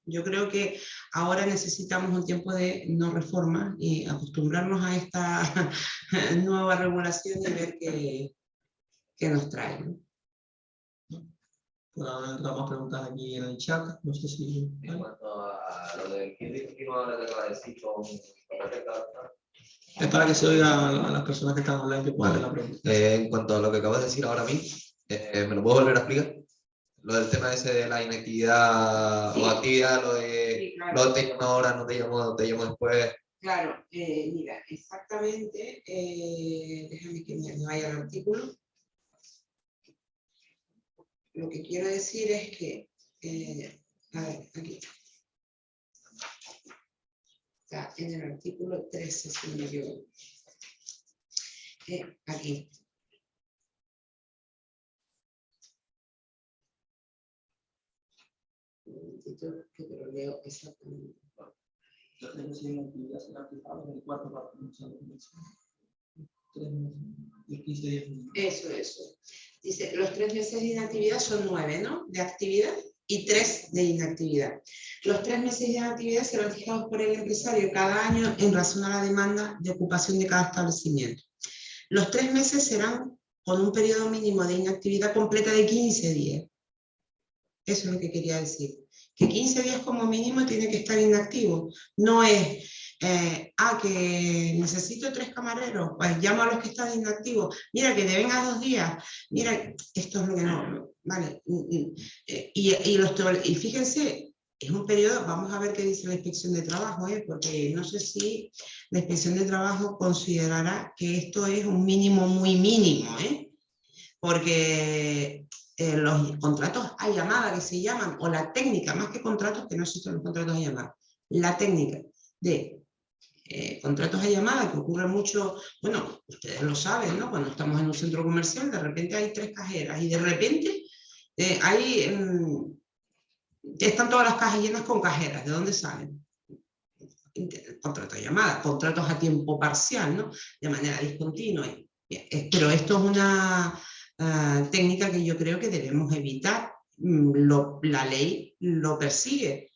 Yo creo que ahora necesitamos un tiempo de no reforma y acostumbrarnos a esta nueva regulación y ver qué nos trae, ¿no? Por ahora entramos preguntas aquí en el chat, no sé si... En cuanto a lo del discontinuo, ahora te acaba de decir con respecto a... Es para que se oiga a las personas que están online que puedan hacer la pregunta. En cuanto a lo que acabas de decir ahora mismo, ¿me lo puedo volver a explicar? Lo del tema ese de la inactividad o actividad, lo de Sí, claro. no te llamo ahora, no te llamo después. Claro, mira, exactamente, déjame que me vaya al artículo. Lo que quiero decir es que, a ver, aquí. Está en el artículo 13, si no me equivoco. Aquí. Un momentito que te lo leo exactamente. Los 3 meses de inactividad serán fijados en el cuarto pacto. 3 meses y 15 días. Eso. Dice, los 3 meses de inactividad son 9, ¿no? De actividad y 3 de inactividad. Los 3 meses de inactividad serán fijados por el empresario cada año en razón a la demanda de ocupación de cada establecimiento. Los 3 meses serán con un periodo mínimo de inactividad completa de 15 días. Eso es lo que quería decir. Que 15 días como mínimo tiene que estar inactivo. No es, que necesito 3 camareros, pues llamo a los que están inactivos. Mira, que te vengas 2 días. Mira, esto es lo que no... Vale. Y fíjense, es un periodo, vamos a ver qué dice la Inspección de Trabajo, porque no sé si la Inspección de Trabajo considerará que esto es un mínimo muy mínimo, porque... los contratos a llamada que se llaman, o la técnica, más que contratos, que no existen los contratos a llamada, la técnica de contratos a llamada, que ocurre mucho, bueno, ustedes lo saben, ¿no? Cuando estamos en un centro comercial, de repente hay 3 cajeras y de repente están todas las cajas llenas con cajeras. ¿De dónde salen? Contratos a llamada, contratos a tiempo parcial, ¿no? De manera discontinua. Pero esto es una técnica que yo creo que debemos evitar. La ley lo persigue,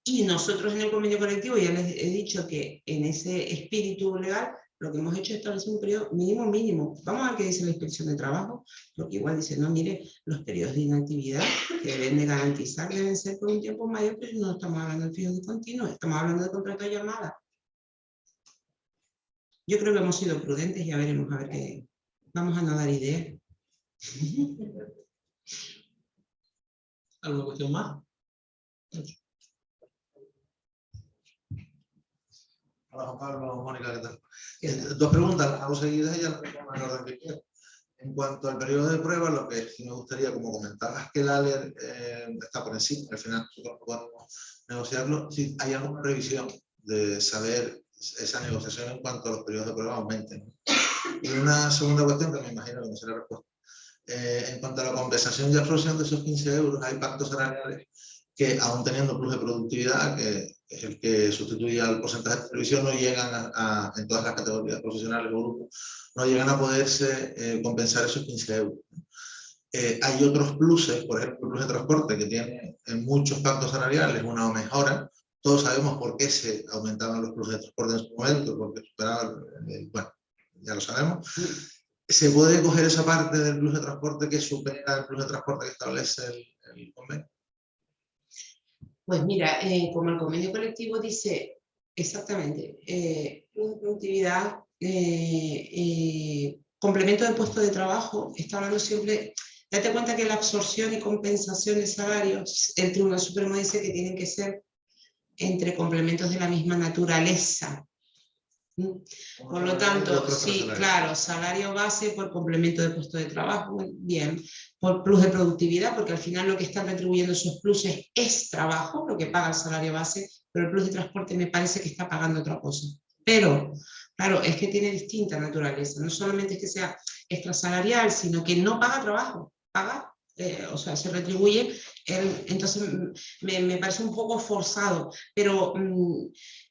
y nosotros en el convenio colectivo ya les he dicho que en ese espíritu legal lo que hemos hecho es establecer un periodo mínimo. Vamos a ver qué dice la Inspección de Trabajo, porque igual dice, no, mire, los periodos de inactividad que deben de garantizar deben ser por un tiempo mayor, pero no estamos hablando de fijo discontinuo, estamos hablando de contrato de llamada. Yo creo que hemos sido prudentes, ya veremos, a ver qué. Vamos a no dar ideas. ¿Alguna cuestión más? Hola Juan Pablo, Mónica, ¿qué tal? Dos preguntas, las hago seguidas y ya las respondo en el orden que quiero. En cuanto al periodo de prueba, lo que sí me gustaría, como comentabas, que el ALER está por encima, al final nosotros podemos negociarlo, si hay alguna previsión de saber esa negociación en cuanto a los periodos de prueba aumenten. Y una segunda cuestión que me imagino que no será respuesta. En cuanto a la compensación y absorción de esos 15 euros, hay pactos salariales que, aún teniendo plus de productividad, que es el que sustituye al porcentaje de previsión, no llegan en todas las categorías profesionales o grupos, no llegan a poderse compensar esos 15 euros. Hay otros pluses, por ejemplo, el plus de transporte, que tiene en muchos pactos salariales una mejora. Todos sabemos por qué se aumentaban los plus de transporte en su momento, porque superaban, bueno, ya lo sabemos. ¿Se puede coger esa parte del plus de transporte que supera el plus de transporte que establece el convenio? Pues mira, como el convenio colectivo dice exactamente, plus de productividad, complemento de puesto de trabajo, está hablando siempre, date cuenta que la absorción y compensación de salarios, el Tribunal Supremo dice que tienen que ser entre complementos de la misma naturaleza. Por lo tanto, sí, claro, salario base por complemento de puesto de trabajo, bien, por plus de productividad, porque al final lo que están retribuyendo esos pluses es trabajo, lo que paga el salario base, pero el plus de transporte me parece que está pagando otra cosa. Pero, claro, es que tiene distinta naturaleza, no solamente es que sea extrasalarial, sino que no paga trabajo, paga, o sea, se retribuye, entonces me parece un poco forzado, pero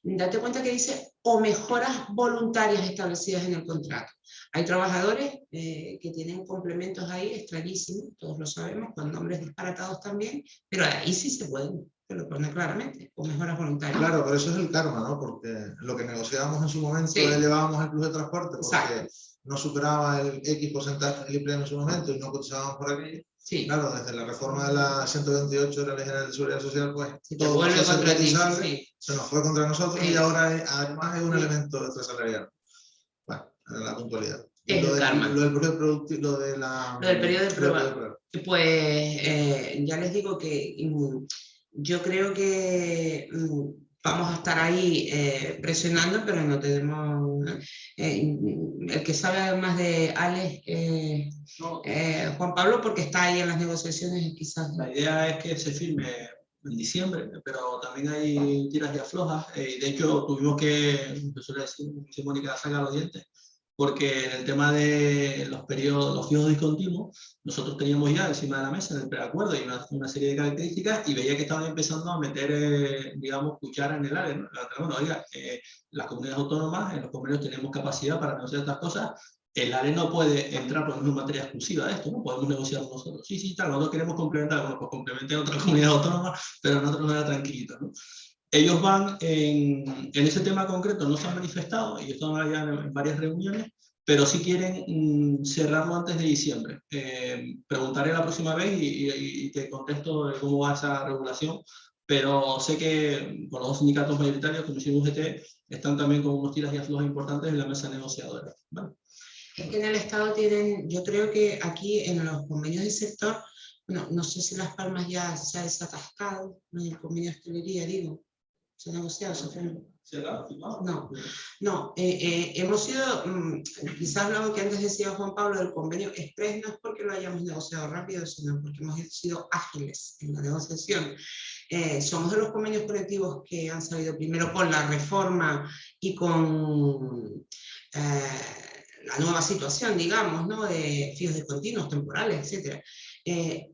date cuenta que dice o mejoras voluntarias establecidas en el contrato. Hay trabajadores que tienen complementos ahí extrañísimos, todos lo sabemos, con nombres disparatados también, pero ahí sí se pueden, te lo pone claramente, o mejoras voluntarias. Claro, pero eso es el karma, ¿no? Porque lo que negociábamos en su momento Sí. elevábamos el plus de transporte porque Exacto. no superaba el X porcentaje del IPREM en su momento y no cotizábamos por aquello. Sí. Claro, desde la reforma de la 128 de la Ley General de Seguridad Social, pues Si todo vuelve pasó a ser contra ti, cotizable, sí. se nos fue contra nosotros Sí. y ahora además es un Sí. elemento extrasalarial. Bueno, la puntualidad. Es el karma. Lo del periodo de prueba. Pues ya les digo que yo creo que vamos a estar ahí presionando, pero no tenemos... el que sabe más de Alex, Juan Pablo, porque está ahí en las negociaciones quizás. La idea es que se firme en diciembre, pero también hay tiras y aflojas. De hecho, tuvimos que, suele decir Mónica, sacar los dientes, porque en el tema de los periodos, los fijos discontinuos, nosotros teníamos ya encima de la mesa en el preacuerdo y una serie de características, y veía que estaban empezando a meter, digamos, cuchara en el área, ¿no? Bueno, oiga, las comunidades autónomas, en los convenios tenemos capacidad para negociar estas cosas. El ARE no puede entrar por una materia exclusiva de esto, no podemos negociar nosotros. Sí, tal, nosotros queremos complementar, bueno, pues complementen otras comunidades autónomas, pero nosotros nos da tranquilitos, ¿no? Ellos van en ese tema concreto, no se han manifestado, y están allá en varias reuniones, pero sí quieren cerrarlo antes de diciembre. Preguntaré la próxima vez y te contesto de cómo va esa regulación, pero sé que con los dos sindicatos mayoritarios, Comisión UGT, están también con unos tiras y aflojas importantes en la mesa negociadora, ¿vale? Es que en el Estado tienen, yo creo que aquí en los convenios del sector, bueno, no sé si Las Palmas ya se ha desatascado, en el convenio de hostelería, digo, Se negocia, se firma. ¿Se ha firmado? No, no, hemos sido, quizás lo que antes decía Juan Pablo del convenio express no es porque lo hayamos negociado rápido, sino porque hemos sido ágiles en la negociación. Somos de los convenios colectivos que han salido primero con la reforma y con la nueva situación, digamos, ¿no? De fijos discontinuos, temporales, etc.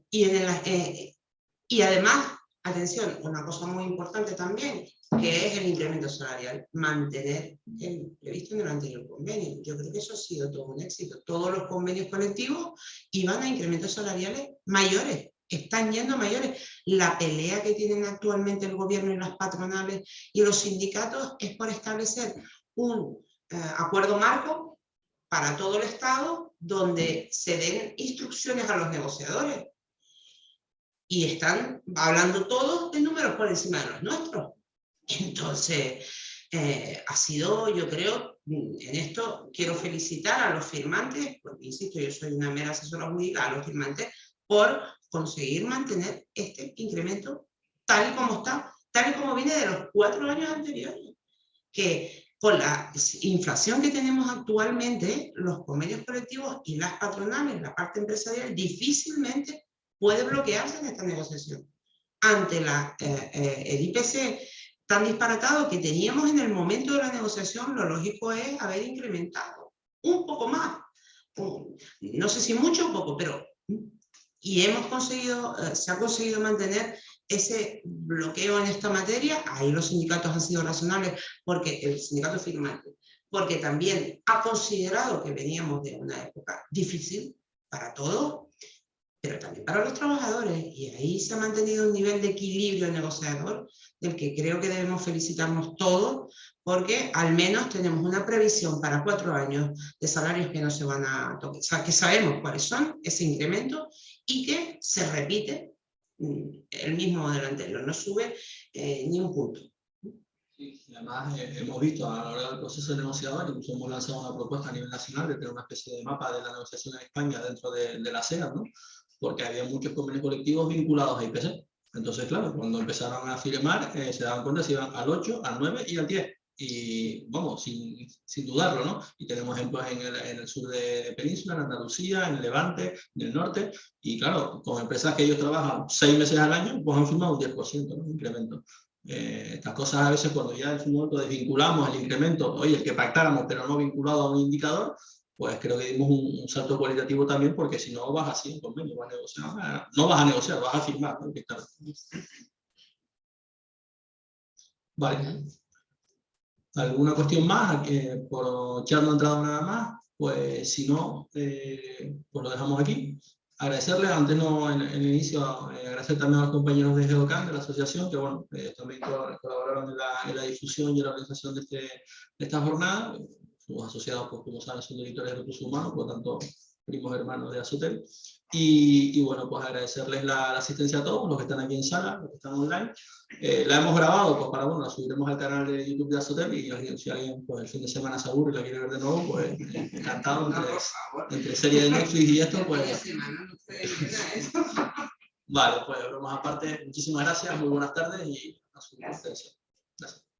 Y además, atención, una cosa muy importante también, que es el incremento salarial, mantener el previsto en el anterior convenio. Yo creo que eso ha sido todo un éxito. Todos los convenios colectivos iban a incrementos salariales mayores, están yendo a mayores. La pelea que tienen actualmente el gobierno y las patronales y los sindicatos es por establecer un acuerdo marco para todo el Estado donde se den instrucciones a los negociadores. Y están hablando todos de números por encima de los nuestros. Entonces, ha sido, yo creo, en esto quiero felicitar a los firmantes, porque insisto, yo soy una mera asesora jurídica, a los firmantes, por conseguir mantener este incremento tal y como está, tal y como viene de los 4 años anteriores. Que con la inflación que tenemos actualmente, los convenios colectivos y las patronales, la parte empresarial, difícilmente puede bloquearse en esta negociación. Ante el IPC tan disparatado que teníamos en el momento de la negociación, lo lógico es haber incrementado un poco más. No sé si mucho o poco, pero... Y hemos conseguido, se ha conseguido mantener ese bloqueo en esta materia. Ahí los sindicatos han sido razonables, porque el sindicato firmante, porque también ha considerado que veníamos de una época difícil para todos, pero también para los trabajadores, y ahí se ha mantenido un nivel de equilibrio negociador del que creo que debemos felicitarnos todos, porque al menos tenemos una previsión para 4 años de salarios que no se van a tocar, o sea, que sabemos cuáles son, ese incremento, y que se repite el mismo del anterior, no sube ni un punto. Sí, además hemos visto a lo largo del proceso de negociador, incluso hemos lanzado una propuesta a nivel nacional de tener una especie de mapa de la negociación en España dentro de la SEA, ¿no? Porque había muchos convenios colectivos vinculados a IPC. Entonces, claro, cuando empezaron a firmar, se daban cuenta si iban al 8, al 9 y al 10. Y vamos, sin dudarlo, ¿no? Y tenemos ejemplos en el sur de Península, en Andalucía, en el Levante, en el norte. Y claro, con empresas que ellos trabajan 6 meses al año, pues han firmado un 10%, ¿no? Incremento. Estas cosas a veces cuando ya en su momento desvinculamos el incremento, oye, el que pactáramos pero no vinculado a un indicador, pues creo que dimos un salto cualitativo también, porque si no vas así en convenio, vas a negociar, no vas a negociar, vas a firmar, ¿no? Vale. ¿Alguna cuestión más? Por chat no ha entrado nada más, pues si no, pues lo dejamos aquí. Agradecerles, antes no, en el inicio, agradecer también a los compañeros de GEDOCAN, de la asociación, que bueno, también colaboraron en la difusión y en la organización de esta jornada. Sus asociados, pues, como saben, son directores de recursos humanos, por lo tanto, primos hermanos de Azotel. Y bueno, pues agradecerles la asistencia a todos, los que están aquí en sala, los que están online. La hemos grabado, pues para, bueno, la subiremos al canal de YouTube de Azotel, y si alguien, pues el fin de semana se aburre y la quiere ver de nuevo, pues encantado, entre serie de Netflix y esto, pues... Vale, pues bromas aparte, muchísimas gracias, muy buenas tardes y a su atención. Gracias.